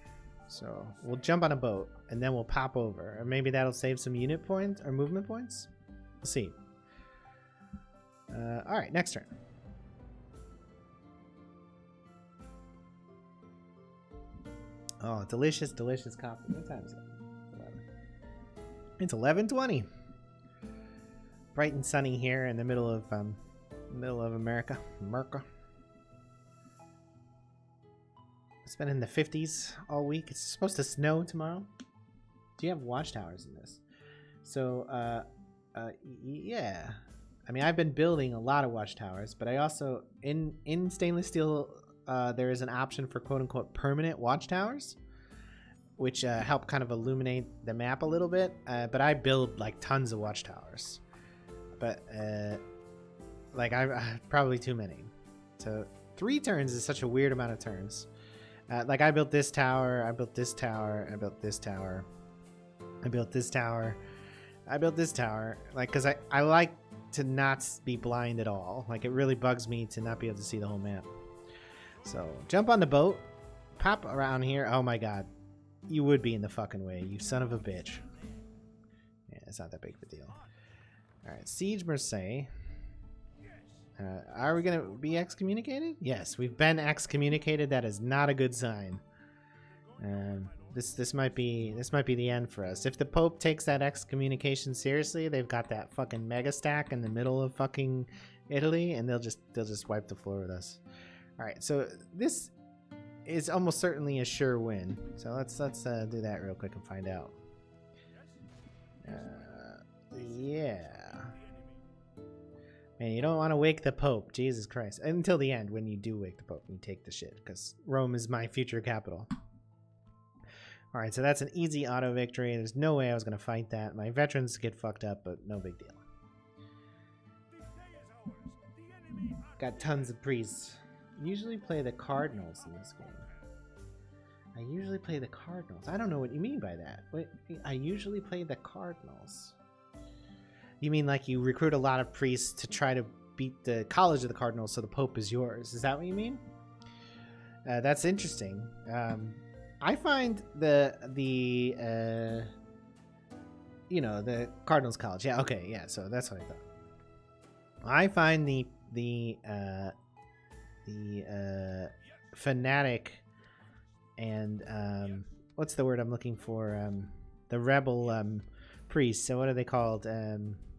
So we'll jump on a boat and then we'll pop over. Or maybe that'll save some unit points or movement points. We'll see. Alright, next turn. Oh, delicious, delicious coffee. What time is it? 11. It's 11:20. Bright and sunny here in the middle of America. It's been in the 50s all week. It's supposed to snow tomorrow. Do you have watchtowers in this? So, yeah. I mean, I've been building a lot of watchtowers, but I also in stainless steel. There is an option for quote-unquote permanent watchtowers, which help kind of illuminate the map a little bit. But I build like tons of watchtowers, but like I probably too many. So 3 turns is such a weird amount of turns. Like I built this tower, I built this tower, I built this tower. I built this tower. I built this tower, like, because I like to not be blind at all. Like, it really bugs me to not be able to see the whole map. So, jump on the boat, pop around here. Oh my god. You would be in the fucking way, you son of a bitch. Yeah, it's not that big of a deal. Alright, Siege Marseille. Are we gonna be excommunicated? Yes, we've been excommunicated. That is not a good sign. This might be the end for us. If the Pope takes that excommunication seriously, they've got that fucking mega stack in the middle of fucking Italy, and they'll just wipe the floor with us. All right, so this is almost certainly a sure win. So let's do that real quick and find out. Yeah. Man, you don't want to wake the Pope, Jesus Christ. Until the end, when you do wake the Pope and you take the shit, because Rome is my future capital. Alright, so that's an easy auto victory. There's no way I was going to fight that. My veterans get fucked up, but no big deal. Got tons of priests. Usually play the Cardinals in this game. I usually play the Cardinals. I don't know what you mean by that. Wait, I usually play the Cardinals. You mean like you recruit a lot of priests to try to beat the College of the Cardinals so the Pope is yours? Is that what you mean? That's interesting. I find the you know, the Cardinals College. Yeah, okay, yeah. So that's what I thought. I find the fanatic and what's the word I'm looking for? The rebel priests. So what are they called?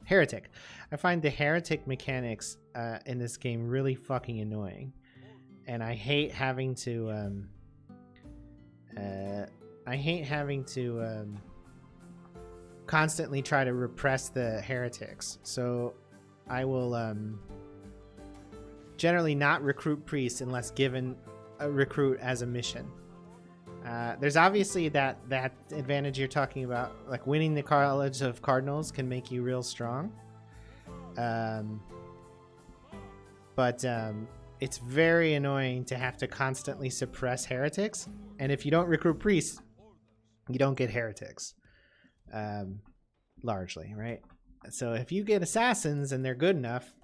Heretic. I find the heretic mechanics in this game really fucking annoying, and I hate having to constantly try to repress the heretics. So I will generally not recruit priests unless given a recruit as a mission. There's obviously that advantage you're talking about, like winning the College of Cardinals can make you real strong. But it's very annoying to have to constantly suppress heretics, and if you don't recruit priests, you don't get heretics. Largely, right? So if you get assassins and they're good enough,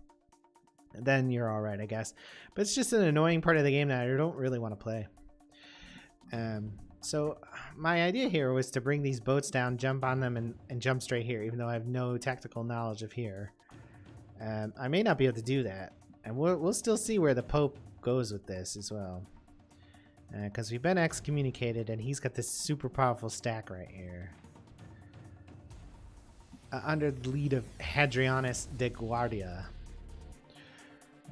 then you're all right, I guess. But it's just an annoying part of the game that I don't really want to play. So my idea here was to bring these boats down, jump on them, and jump straight here, even though I have no tactical knowledge of here. I may not be able to do that, and we'll still see where the Pope goes with this as well, because we've been excommunicated, and he's got this super powerful stack right here, under the lead of Hadrianus de Guardia.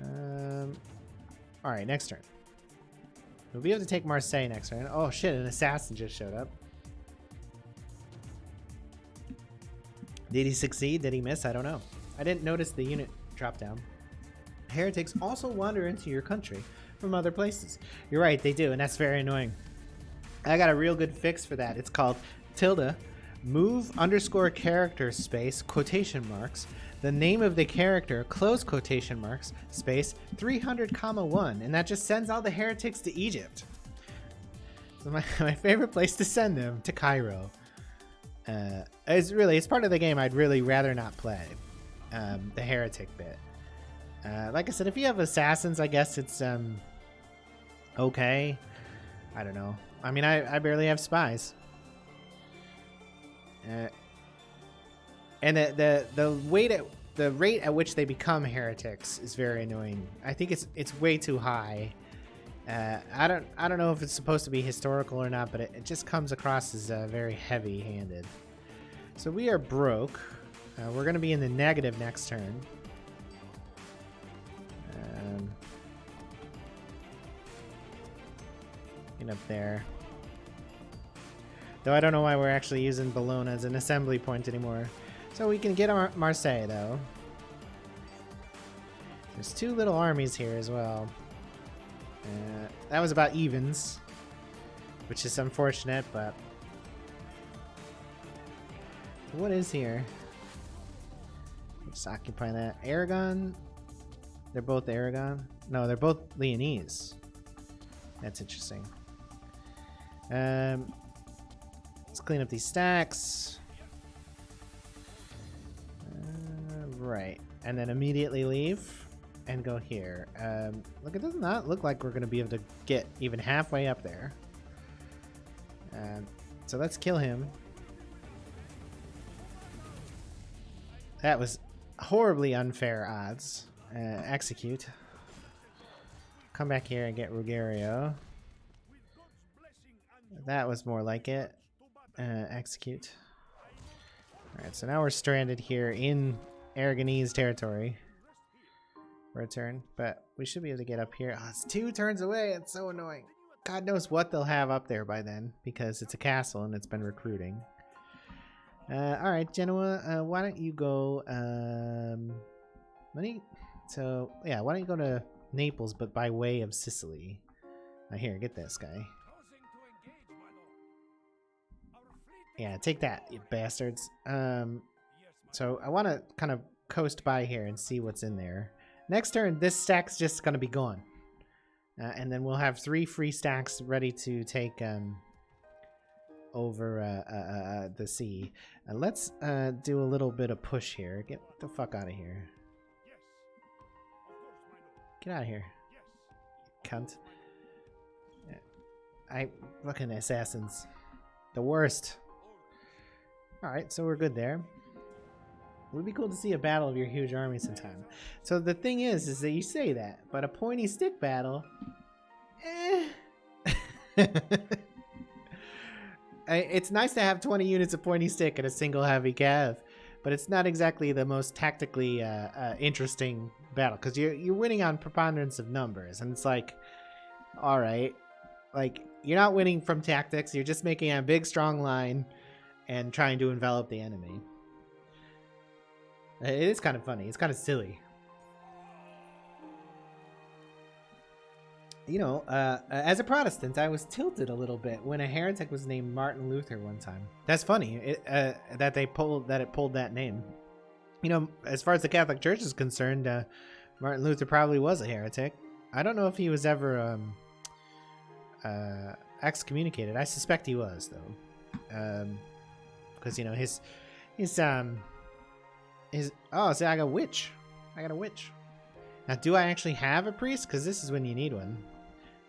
All right, next turn. We'll be able to take Marseille next turn. Oh shit, an assassin just showed up. Did he succeed? Did he miss? I don't know. I didn't notice the unit drop down. Heretics also wander into your country from other places. You're right, they do, and that's very annoying. I got a real good fix for that. It's called tilde move _ character space quotation marks the name of the character close quotation marks space 300,1, and that just sends all the heretics to Egypt. So my favorite place to send them, to Cairo. It's part of the game I'd really rather not play, the heretic bit. Like I said, if you have assassins, I guess it's okay. I don't know. I mean, I barely have spies. And the rate at which they become heretics is very annoying. I think it's way too high. I don't know if it's supposed to be historical or not, but it just comes across as very heavy-handed. So we are broke. We're going to be in the negative next turn. Get up there. Though I don't know why we're actually using Bologna as an assembly point anymore. So we can get Marseille, though. There's two little armies here as well. That was about evens, which is unfortunate, but... What is here? Let's occupy that. Aragon? They're both Aragon? No, they're both Leonese. That's interesting. Let's clean up these stacks. Alright, and then immediately leave and go here. Look, it does not look like we're going to be able to get even halfway up there. So let's kill him. That was horribly unfair odds. Execute. Come back here and get Rugario. That was more like it. Execute. Alright, so now we're stranded here in Aragonese territory for a turn, but we should be able to get up here. Oh, it's 2 turns away. It's so annoying. God knows what they'll have up there by then, because it's a castle and it's been recruiting. Alright, Genoa, why don't you go, why don't you go to Naples, but by way of Sicily. Here, get this guy. Yeah, take that, you bastards. So I want to kind of coast by here and see what's in there. Next turn, this stack's just going to be gone. And then we'll have 3 free stacks ready to take over the sea. Let's do a little bit of push here. Get the fuck out of here. Get out of here, cunt. Fucking assassins. The worst. Alright, so we're good there. It would be cool to see a battle of your huge army sometime. So the thing is that you say that, but a pointy stick battle, it's nice to have 20 units of pointy stick and a single heavy cav, but it's not exactly the most tactically interesting battle, because you're winning on preponderance of numbers, and it's like, all right, like, you're not winning from tactics, you're just making a big strong line and trying to envelop the enemy. It is kind of funny. It's kind of silly. You know, as a Protestant, I was tilted a little bit when a heretic was named Martin Luther one time. That's funny that it pulled that name. You know, as far as the Catholic Church is concerned, Martin Luther probably was a heretic. I don't know if he was ever excommunicated. I suspect he was, though, because you know his oh, see, I got a witch. Now, do I actually have a priest? Because this is when you need one.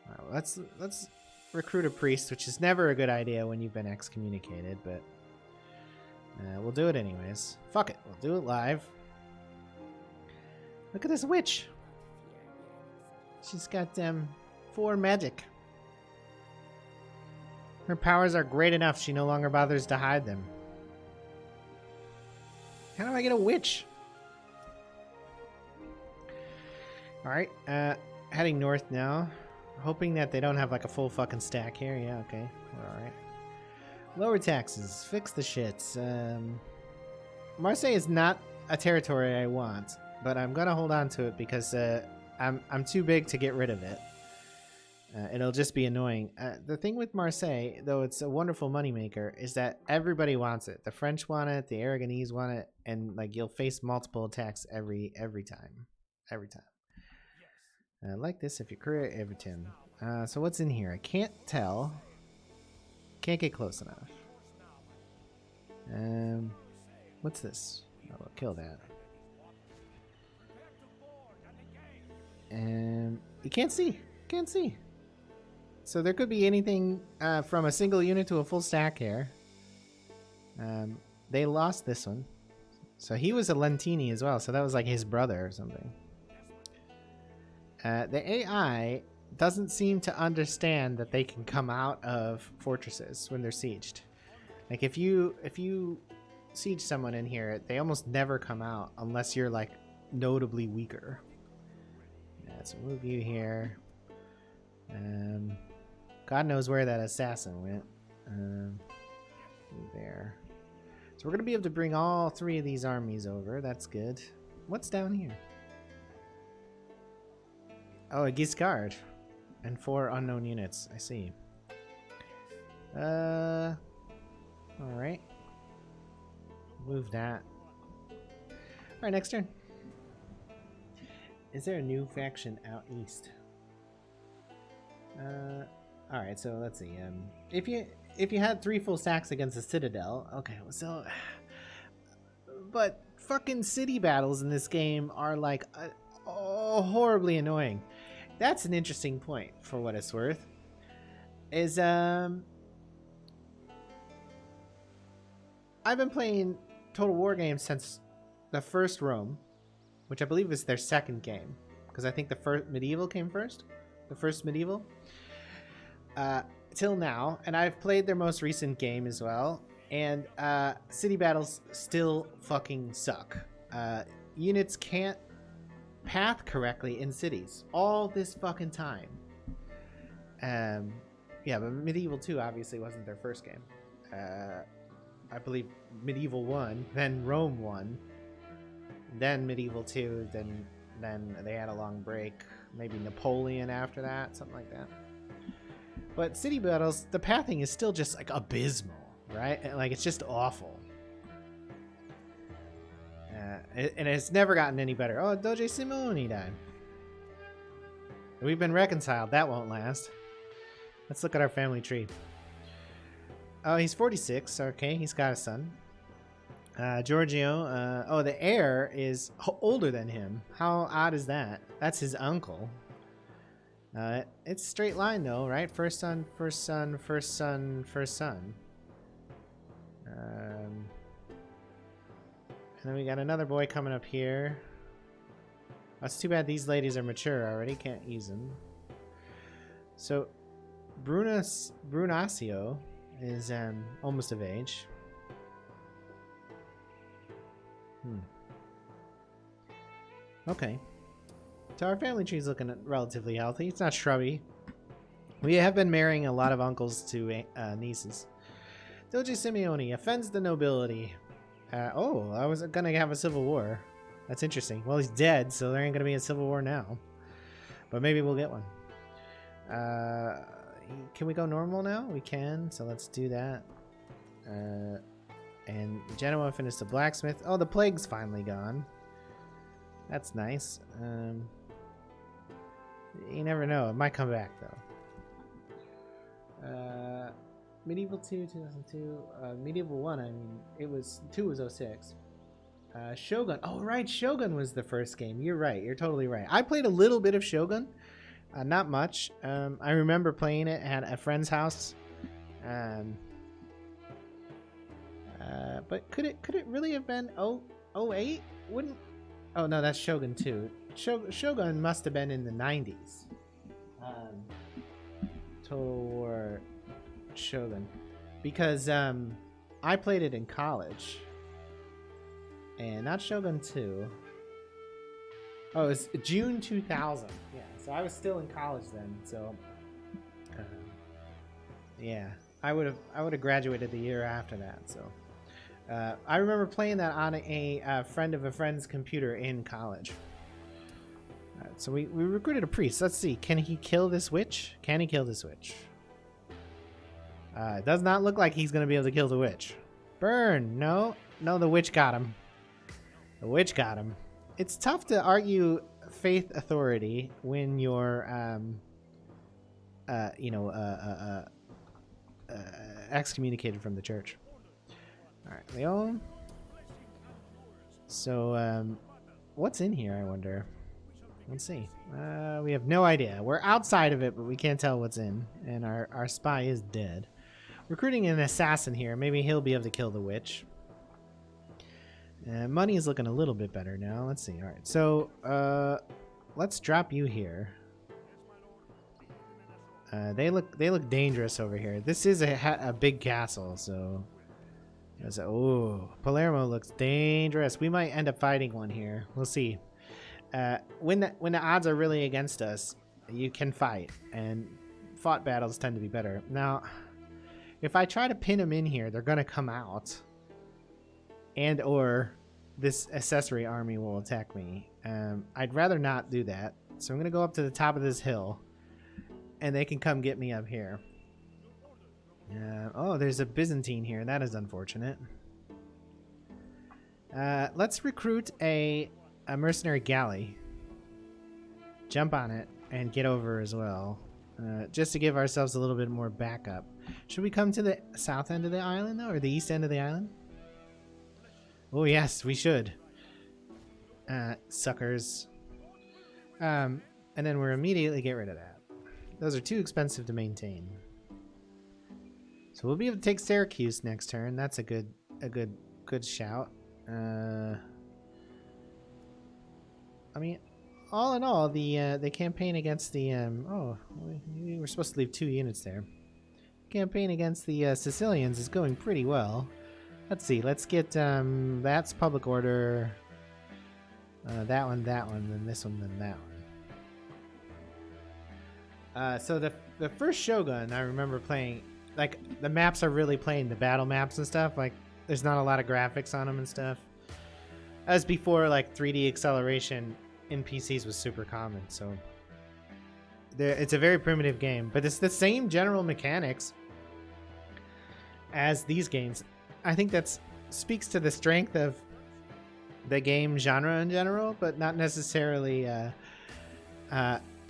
All right, well, let's recruit a priest, which is never a good idea when you've been excommunicated, but we'll do it anyways. Fuck it, we'll do it live. Look at this witch. She's got 4 magic. Her powers are great enough, she no longer bothers to hide them. How do I get a witch? Alright, heading north now. Hoping that they don't have like a full fucking stack here. Yeah, okay. Alright. Lower taxes. Fix the shits. Marseille is not a territory I want, but I'm gonna hold on to it because I'm too big to get rid of it. It'll just be annoying. The thing with Marseille, though it's a wonderful moneymaker, is that everybody wants it. The French want it, the Aragonese want it, and like you'll face multiple attacks every time. Like this if you create Everton. So what's in here? I can't tell. Can't get close enough. What's this? Oh, we'll kill that. You can't see. Can't see. So there could be anything from a single unit to a full stack here. They lost this one. So he was a Lentini as well. So that was like his brother or something. The AI doesn't seem to understand that they can come out of fortresses when they're sieged. Like if you siege someone in here, they almost never come out unless you're like notably weaker. Yeah, so move you here. God knows where that assassin went. There. So we're gonna be able to bring all 3 of these armies over. That's good. What's down here? Oh, a Guiscard. And 4 unknown units. I see. Alright. Move that. Alright, next turn. Is there a new faction out east? Alright, so let's see. If you had 3 full stacks against the Citadel, okay, so but fucking city battles in this game are like horribly annoying. That's an interesting point for what it's worth. Is I've been playing Total War games since the first Rome, which I believe is their second game, because I think the first Medieval came first. The first Medieval. Till now, and I've played their most recent game as well, and city battles still fucking suck. Units can't path correctly in cities all this fucking time. Yeah, but Medieval 2 obviously wasn't their first game. I believe Medieval 1, then Rome 1, then Medieval 2, then they had a long break, maybe Napoleon after that, something like that. But city battles, the pathing is still just like abysmal, right? Like it's just awful. And it's never gotten any better. Oh, Doge Simone died. We've been reconciled. That won't last. Let's look at our family tree. Oh, he's 46. Okay, he's got a son. Giorgio. Oh, the heir is older than him. How odd is that? That's his uncle. It's straight line though, right? First son, first son, first son, first son. And then we got another boy coming up here. That's too bad these ladies are mature already. Can't use them. So, Brunasio is almost of age. Okay. So our family tree is looking relatively healthy. It's not shrubby. We have been marrying a lot of uncles to nieces. Doge Simeone offends the nobility. Oh, I was gonna have a civil war. That's interesting. Well, he's dead, so there ain't gonna be a civil war now. But maybe we'll get one. Can we go normal now? We can, so let's do that. And Genoa finished the blacksmith. Oh, the plague's finally gone. That's nice. You never know. It might come back, though. Medieval 2, 2002. Medieval 1, I mean, it was... 2 was 06. Shogun. Oh, right. Shogun was the first game. You're right. You're totally right. I played a little bit of Shogun. Not much. I remember playing it at a friend's house. But could it really have been 08? Wouldn't... Oh, no, that's Shogun 2. Shogun must have been in the 90s. Total War Shogun. Because I played it in college. And not Shogun 2. Oh, it was June 2000. Yeah, so I was still in college then. So, yeah, I would have graduated the year after that. So, I remember playing that on a friend of a friend's computer in college. So we recruited a priest. Let's see. Can he kill this witch? Can he kill this witch? It does not look like he's going to be able to kill the witch. Burn. No, the witch got him. The witch got him. It's tough to argue faith authority when you're, excommunicated from the church. All right, Leon. So, what's in here, I wonder? Let's see. We have no idea. We're outside of it, but we can't tell what's in. And our spy is dead. Recruiting an assassin here. Maybe he'll be able to kill the witch. Money is looking a little bit better now. Let's see. All right. So, let's drop you here. They look dangerous over here. This is a big castle, so... Oh, Palermo looks dangerous. We might end up fighting one here. We'll see. When the odds are really against us, you can fight, and fought battles tend to be better. Now, if I try to pin them in here, they're gonna come out, and or this accessory army will attack me. I'd rather not do that, so I'm gonna go up to the top of this hill, and they can come get me up here. Oh, there's a Byzantine here. That is unfortunate. Let's recruit a mercenary galley. Jump on it and get over as well. Just to give ourselves a little bit more backup. Should we come to the south end of the island, though? Or the east end of the island? Oh, yes, we should. suckers. And then we'll immediately get rid of that. Those are too expensive to maintain. So we'll be able to take Syracuse next turn. That's a good shout. I mean, all in all, the campaign against the we were supposed to leave 2 units there. Campaign against the Sicilians is going pretty well. Let's see. Let's get that's public order. That one, then this one, then that one. So the first Shogun I remember playing, like the maps are really playing the battle maps and stuff. Like there's not a lot of graphics on them and stuff. As before, like 3D acceleration in PCs was super common. So it's a very primitive game, but it's the same general mechanics as these games. I think that speaks to the strength of the game genre in general, but not necessarily it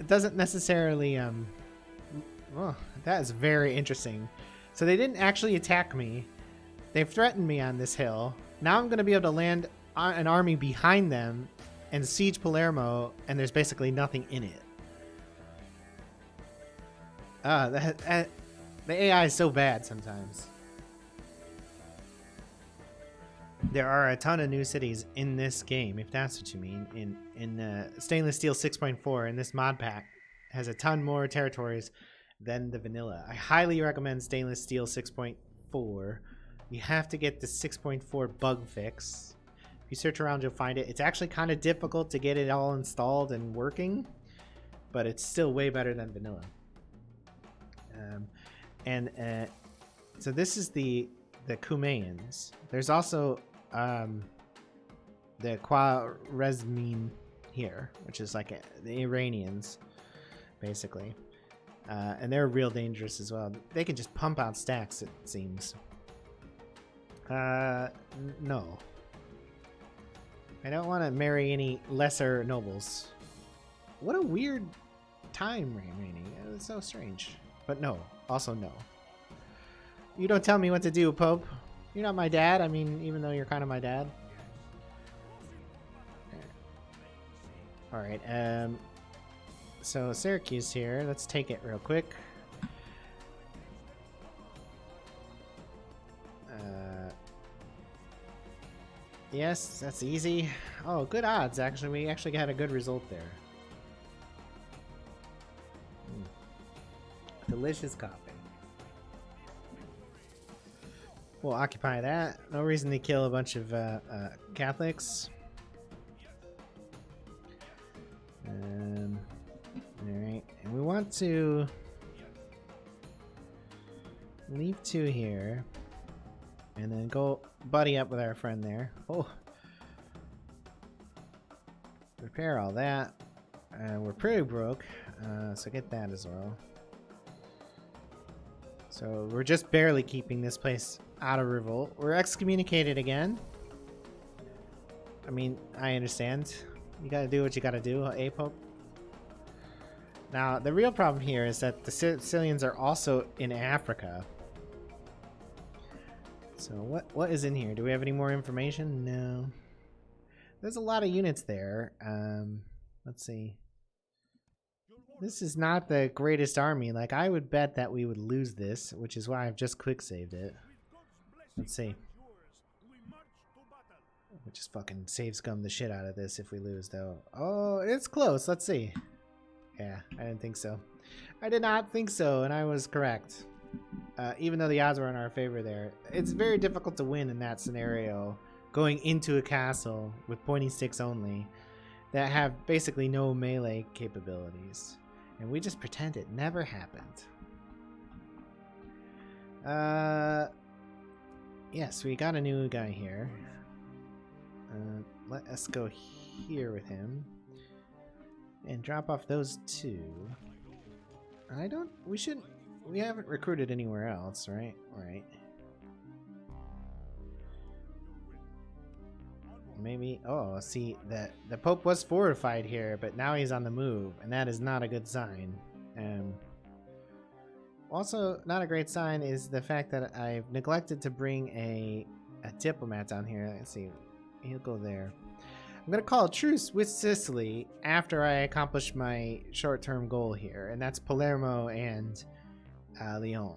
doesn't necessarily well, that is very interesting. So they didn't actually attack me. They've threatened me on this hill. Now I'm going to be able to land an army behind them and siege Palermo, and there's basically nothing in it. The AI is so bad sometimes. There are a ton of new cities in this game, if that's what you mean. In Stainless Steel 6.4, and this mod pack has a ton more territories than the vanilla. I highly recommend Stainless Steel 6.4. You have to get the 6.4 bug fix. If you search around, you'll find it. It's actually kind of difficult to get it all installed and working, but it's still way better than vanilla. So this is the Kumeans. There's also the Khwarezmian here, which is like the Iranians, basically. And they're real dangerous as well. They can just pump out stacks, it seems. No. I don't want to marry any lesser nobles. What a weird time reigning. It was so strange. But no. Also no. You don't tell me what to do, Pope. You're not my dad. I mean, even though you're kind of my dad. Alright, so Syracuse here. Let's take it real quick. Yes, that's easy. Oh, good odds, actually. We actually got a good result there. Delicious coffee. We'll occupy that. No reason to kill a bunch of Catholics. Alright, and we want to leave 2 here. And then go buddy up with our friend there. Oh. Repair all that. We're pretty broke, so get that as well. So we're just barely keeping this place out of revolt. We're excommunicated again. I mean, I understand. You gotta do what you gotta do, Pope. Now, the real problem here is that the Sicilians are also in Africa. So what is in here? Do we have any more information? No. There's a lot of units there. Let's see. This is not the greatest army. Like, I would bet that we would lose this, which is why I've just quick saved it. Let's see. We'll just fucking save scum the shit out of this if we lose, though. Oh, it's close. Let's see. Yeah, I didn't think so. I did not think so, and I was correct. Even though the odds were in our favor there. It's very difficult to win in that scenario, going into a castle with pointing sticks only that have basically no melee capabilities. And we just pretend it never happened. Yes, we got a new guy here. Let us go here with him. And drop off those 2. We haven't recruited anywhere else, right? Right. Maybe, oh, see, the Pope was fortified here, but now he's on the move, and that is not a good sign. Also, not a great sign is the fact that I've neglected to bring a diplomat down here. Let's see, he'll go there. I'm gonna call a truce with Sicily after I accomplish my short-term goal here, and that's Palermo and Lyon.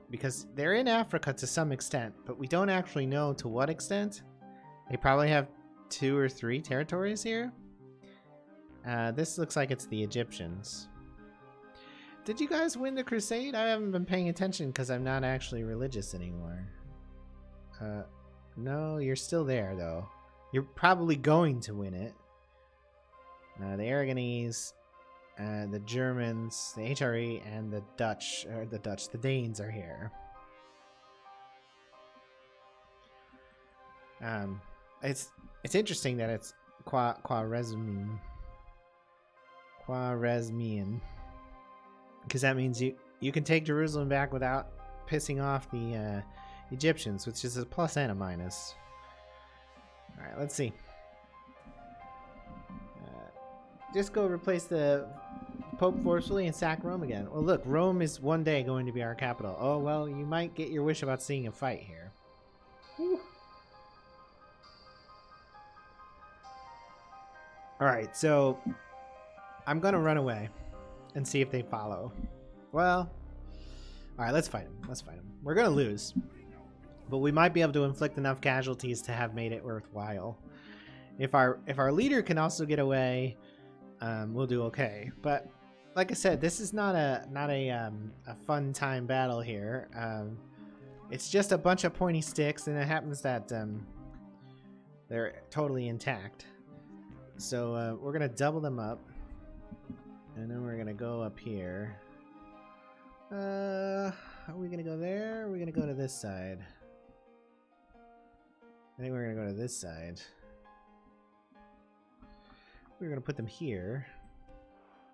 Because they're in Africa to some extent, but we don't actually know to what extent. They probably have 2 or 3 territories here. This looks like it's the Egyptians. Did you guys win the crusade? I haven't been paying attention because I'm not actually religious anymore. No, you're still there though. You're probably going to win it. The Aragonese, the Germans, the HRE, and the the Danes are here. It's interesting that it's Khwarezmian, because that means you can take Jerusalem back without pissing off the Egyptians, which is a plus and a minus. All right, let's see. Just go replace the Pope forcefully and sack Rome again. Well, look, Rome is one day going to be our capital. Oh, well, you might get your wish about seeing a fight here. Whew. All right, so I'm going to run away and see if they follow. Well, all right, let's fight them. Let's fight them. We're going to lose, but we might be able to inflict enough casualties to have made it worthwhile. If our leader can also get away, we'll do okay. But like I said, this is not a fun time battle here. It's just a bunch of pointy sticks, and it happens that they're totally intact. So we're gonna double them up, and then we're gonna go up here. Are we gonna go there? Or are we gonna go to this side? I think we're gonna go to this side. We're gonna put them here.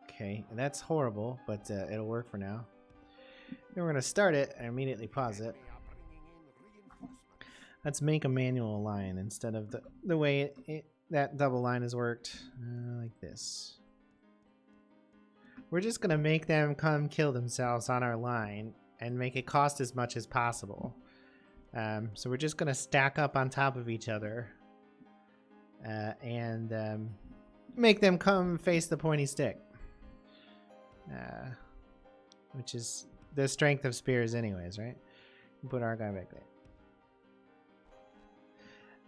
Okay, and that's horrible, but it'll work for now. Then we're gonna start it and immediately pause it. Let's make a manual line instead of the way that double line has worked, like this. We're just gonna make them come kill themselves on our line and make it cost as much as possible. So we're just gonna stack up on top of each other and make them come face the pointy stick, which is the strength of spears anyways, right? Put our guy back there.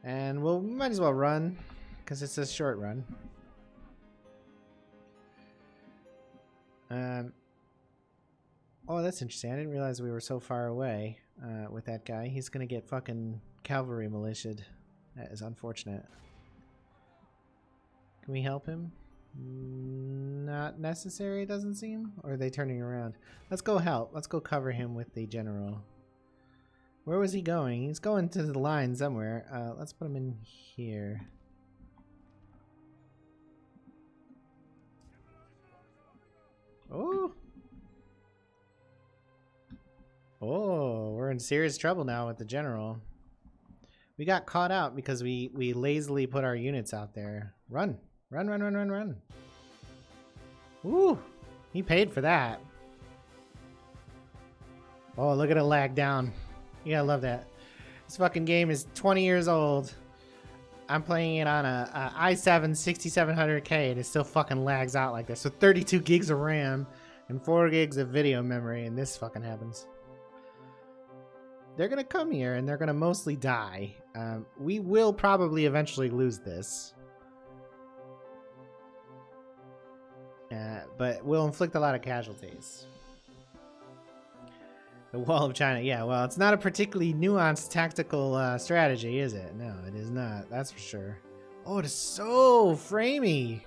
And we might as well run, because it's a short run. Oh, that's interesting. I didn't realize we were so far away with that guy. He's going to get fucking cavalry militia'd. That is unfortunate. Can we help him? Not necessary, it doesn't seem. Or are they turning around? Let's go help. Let's go cover him with the general. Where was he going? He's going to the line somewhere. Let's put him in here. Oh! Oh, we're in serious trouble now with the general. We got caught out because we lazily put our units out there. Run! Run, run, run, run, run. Woo! He paid for that. Oh, look at it lag down. You gotta love that. This fucking game is 20 years old. I'm playing it on a i7 6700K and it still fucking lags out like this. So 32 gigs of RAM and 4 gigs of video memory, and this fucking happens. They're gonna come here and they're gonna mostly die. We will probably eventually lose this. But we'll inflict a lot of casualties. The Wall of China. Yeah, well, it's not a particularly nuanced tactical strategy, is it? No, it is not. That's for sure. Oh, it is so framey.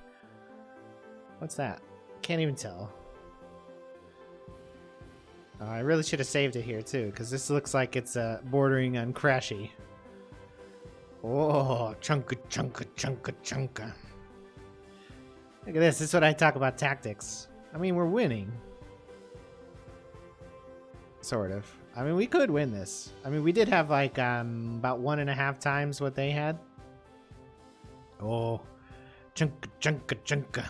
What's that? Can't even tell. I really should have saved it here, too, because this looks like it's bordering on crashy. Oh, chunka, chunka, chunka, chunka. Look at this. This is what I talk about tactics. I mean, we're winning. Sort of. I mean, we could win this. I mean, we did have like about 1.5 times what they had. Oh, chunka, chunka, chunka.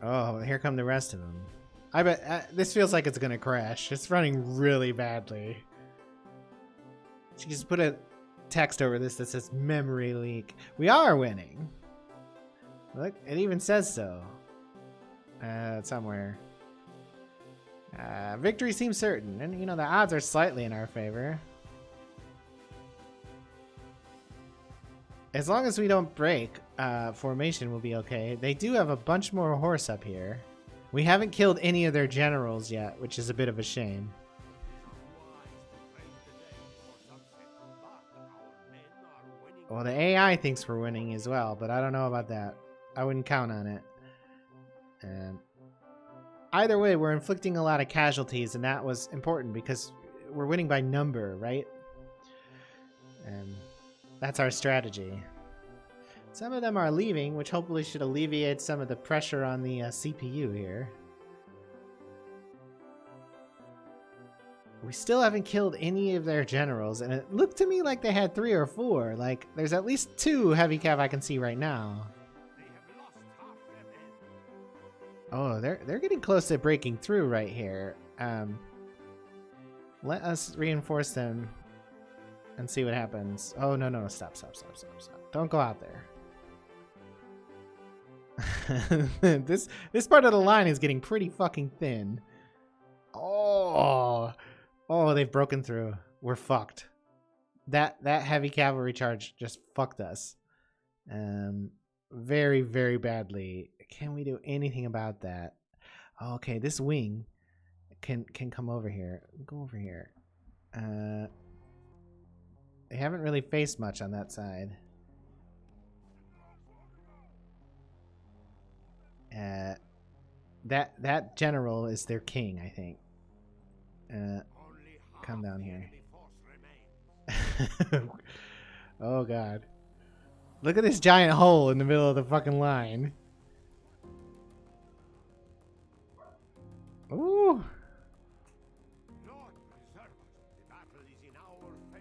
Oh, here come the rest of them. I bet this feels like it's gonna crash. It's running really badly. She just put a text over this that says memory leak. We are winning. Look, it even says so. Somewhere. Victory seems certain, and you know the odds are slightly in our favor. As long as we don't break, formation will be okay. They do have a bunch more horse up here. We haven't killed any of their generals yet, which is a bit of a shame. Well, the AI thinks we're winning as well, but I don't know about that. I wouldn't count on it. Either way, we're inflicting a lot of casualties, and that was important because we're winning by number, right? And that's our strategy. Some of them are leaving, which hopefully should alleviate some of the pressure on the CPU here. We still haven't killed any of their generals, and it looked to me like they had 3 or 4. Like, there's at least 2 heavy cav I can see right now. Oh, they're getting close to breaking through right here. Let us reinforce them and see what happens. Oh, no, stop. Don't go out there. This part of the line is getting pretty fucking thin. Oh, they've broken through. We're fucked. That heavy cavalry charge just fucked us. Very, very badly. Can we do anything about that? Okay, this wing can come over here. Go over here. They haven't really faced much on that side. That general is their king, I think. Come down here. Oh god. Look at this giant hole in the middle of the fucking line. Ooh.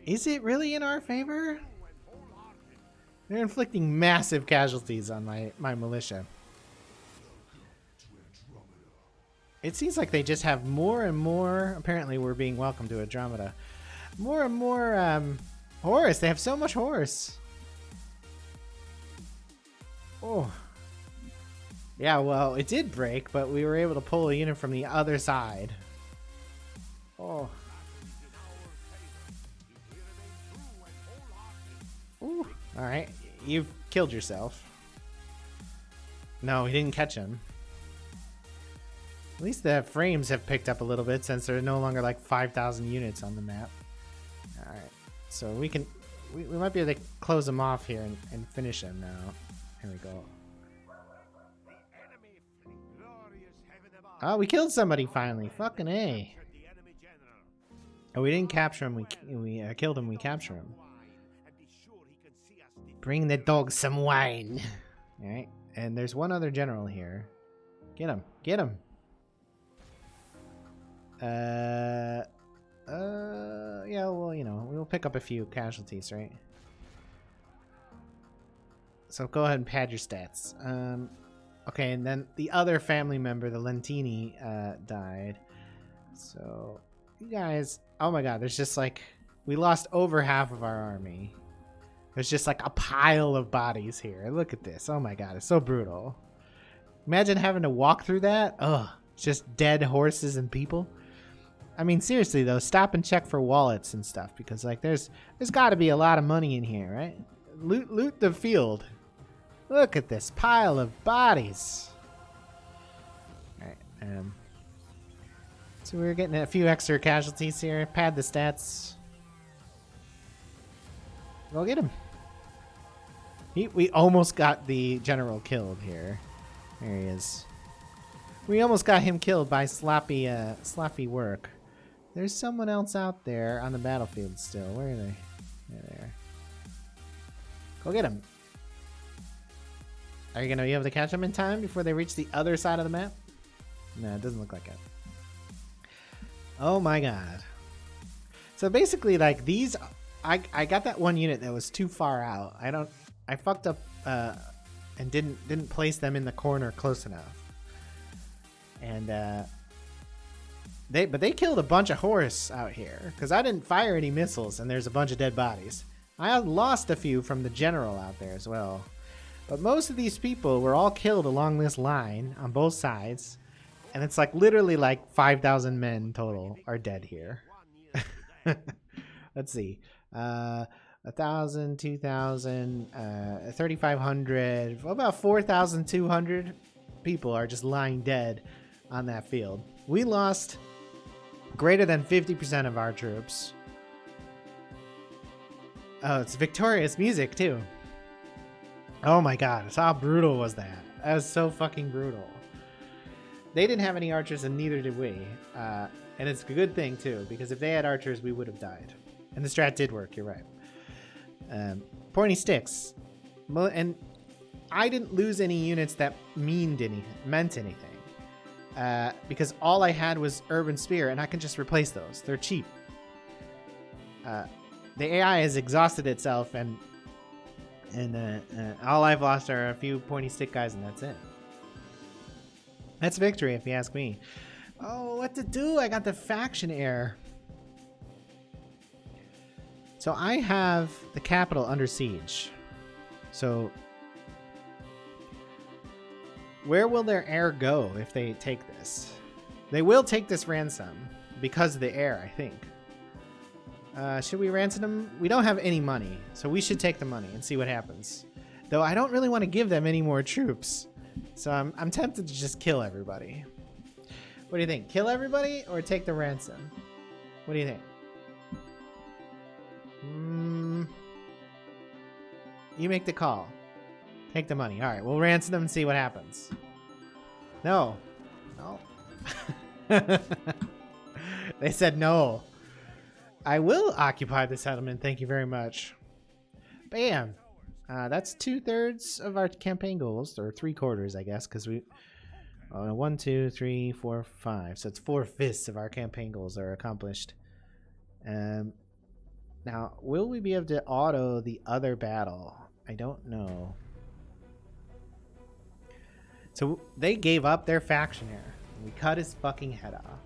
Is it really in our favor? They're inflicting massive casualties on my militia. It seems like they just have more and more. Apparently we're being welcomed to Andromeda. More and more horse. They have so much horse. Oh. Yeah, well, it did break, but we were able to pull a unit from the other side. Oh. Ooh. Alright. You've killed yourself. No, he didn't catch him. At least the frames have picked up a little bit since there are no longer like 5,000 units on the map. Alright. So we might be able to close them off here and finish them now. Here we go. Oh, we killed somebody finally. Fucking A. Oh, we didn't capture him. We killed him. We captured him. Bring the dog some wine. Alright. And there's one other general here. Get him. Get him. Yeah, well, you know, we'll pick up a few casualties, right? So go ahead and pad your stats. Okay, and then the other family member, the Lentini, died. So, you guys... Oh my god, there's just like... We lost over half of our army. There's just like a pile of bodies here. Look at this. Oh my god, it's so brutal. Imagine having to walk through that. Ugh, just dead horses and people. I mean, seriously though, stop and check for wallets and stuff. Because like, there's got to be a lot of money in here, right? Loot the field. Look at this pile of bodies. Alright, so we're getting a few extra casualties here. Pad the stats. Go get him. We almost got the general killed here. There he is. We almost got him killed by sloppy work. There's someone else out there on the battlefield still. Where are they? There they are. Go get him. Are you going to be able to catch them in time before they reach the other side of the map? No, it doesn't look like it. Oh my god. So basically, like, these... I got that one unit that was too far out. I fucked up and didn't place them in the corner close enough. And But they killed a bunch of horse out here because I didn't fire any missiles and there's a bunch of dead bodies. I lost a few from the general out there as well. But most of these people were all killed along this line on both sides. And it's like literally like 5,000 men total are dead here. Let's see. 1,000, 2,000, 3,500, about 4,200 people are just lying dead on that field. We lost greater than 50% of our troops. Oh, it's victorious music too. Oh my god, how brutal was that? That was so fucking brutal. They didn't have any archers and neither did we. And it's a good thing too, because if they had archers, we would have died. And the strat did work, you're right. Pointy sticks. And I didn't lose any units that meant anything. Because all I had was Urban Spear, and I can just replace those. They're cheap. The AI has exhausted itself, and all I've lost are a few pointy stick guys, and that's it. That's victory, if you ask me. Oh, what to do? I got the faction error. So I have the capital under siege. So where will their heir go if they take this? They will take this ransom because of the heir, I think. Should we ransom them? We don't have any money, so we should take the money and see what happens. Though I don't really want to give them any more troops. So I'm tempted to just kill everybody. What do you think? Kill everybody or take the ransom? What do you think? You make the call. Take the money. All right, we'll ransom them and see what happens. No. They said no. I will occupy the settlement. Thank you very much. Bam. That's 2/3 of our campaign goals, or 3/4, I guess, because we 1, 2, 3, 4, 5. So it's 4/5 of our campaign goals are accomplished. Now, will we be able to auto the other battle? I don't know. So they gave up their faction here. We cut his fucking head off.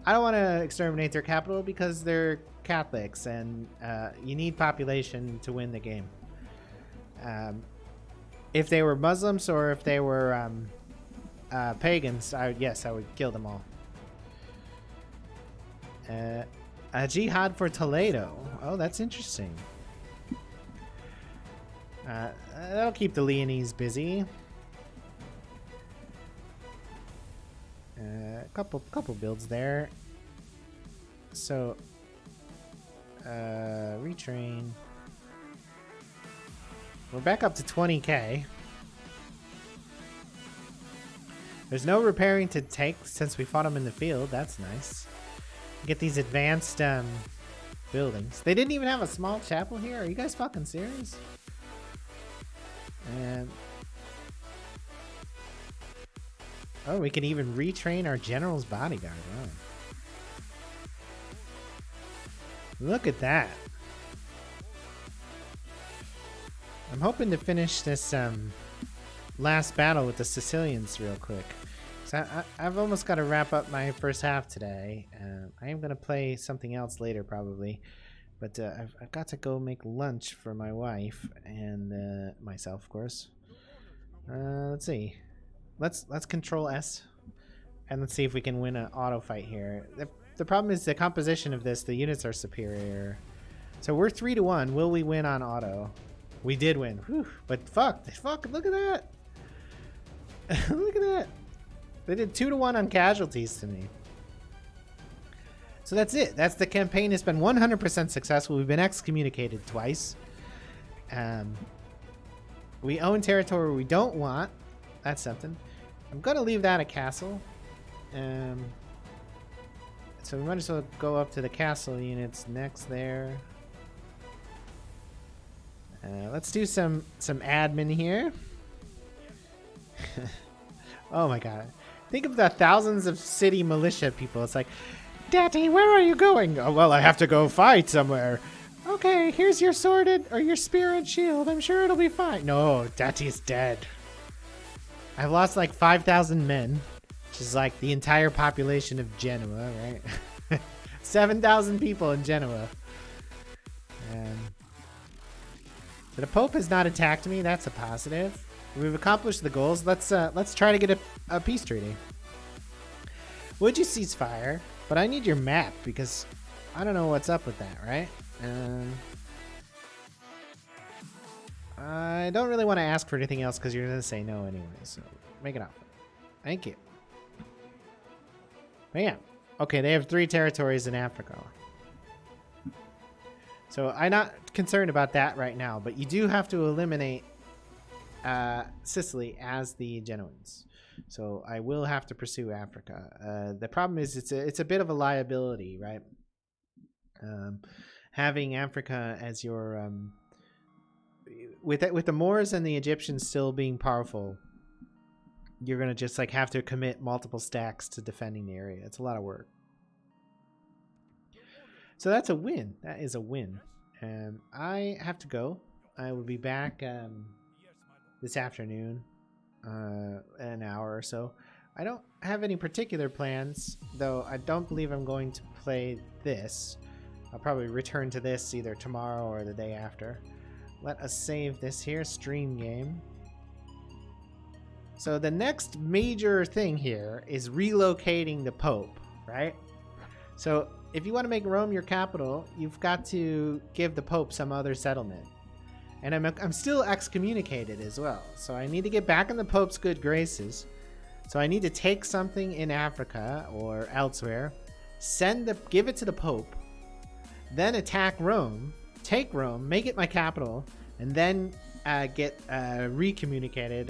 I don't want to exterminate their capital because they're Catholics, and you need population to win the game. If they were Muslims or if they were pagans, I would kill them all. A jihad for Toledo. Oh, that's interesting. That'll keep the Leonese busy. A couple builds there. So, retrain. We're back up to 20k. There's no repairing to take since we fought them in the field. That's nice. Get these advanced buildings. They didn't even have a small chapel here. Are you guys fucking serious? And oh, we can even retrain our general's bodyguard. Wow. Look at that. I'm hoping to finish this last battle with the Sicilians real quick. So I've almost got to wrap up my first half today. I am going to play something else later probably. But I've got to go make lunch for my wife and myself, of course. Let's see. Let's Control S. And let's see if we can win an auto fight here. The problem is the composition of this. The units are superior. So we're 3-1. Will we win on auto? We did win. Whew. But fuck, look at that. Look at that. They did 2-1 on casualties to me. So that's it. That's the campaign. It's been 100% successful. We've been excommunicated twice. We own territory we don't want. That's something. I'm going to leave that a castle. So we might as well go up to the castle units next there. Let's do some admin here. Oh my god. Think of the thousands of city militia people. It's like, Daddy, where are you going? Oh, well, I have to go fight somewhere. Okay, here's your sword or your spear and shield. I'm sure it'll be fine. No, Daddy's dead. I've lost like 5,000 men which is like the entire population of Genoa, right? 7,000 people in Genoa. So the Pope has not attacked me. That's a positive. We've accomplished the goals. Let's try to get a peace treaty. Would you ceasefire? But I need your map because I don't know what's up with that, right? I don't really want to ask for anything else because you're going to say no anyway. So make it up. Thank you. But yeah. Okay, they have 3 territories in Africa. So I'm not concerned about that right now, but you do have to eliminate Sicily as the Genoans. So I will have to pursue Africa. The problem is it's a bit of a liability, right? Having Africa as your with the Moors and the Egyptians still being powerful, you're gonna just like have to commit multiple stacks to defending the area. It's a lot of work. So that's a win. That is a win. I have to go. I will be back this afternoon, an hour or so. I don't have any particular plans, though I don't believe I'm going to play this. I'll probably return to this either tomorrow or the day after. Let us save this here, stream game. So the next major thing here is relocating the Pope, right? So if you want to make Rome your capital, you've got to give the Pope some other settlement. And I'm still excommunicated as well. So I need to get back in the Pope's good graces. So I need to take something in Africa or elsewhere, give it to the Pope, then attack Rome, take Rome, make it my capital, and then get recommunicated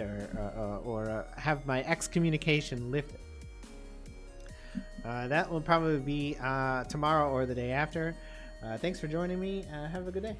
or have my excommunication lifted. That will probably be tomorrow or the day after. Thanks for joining me. Have a good day.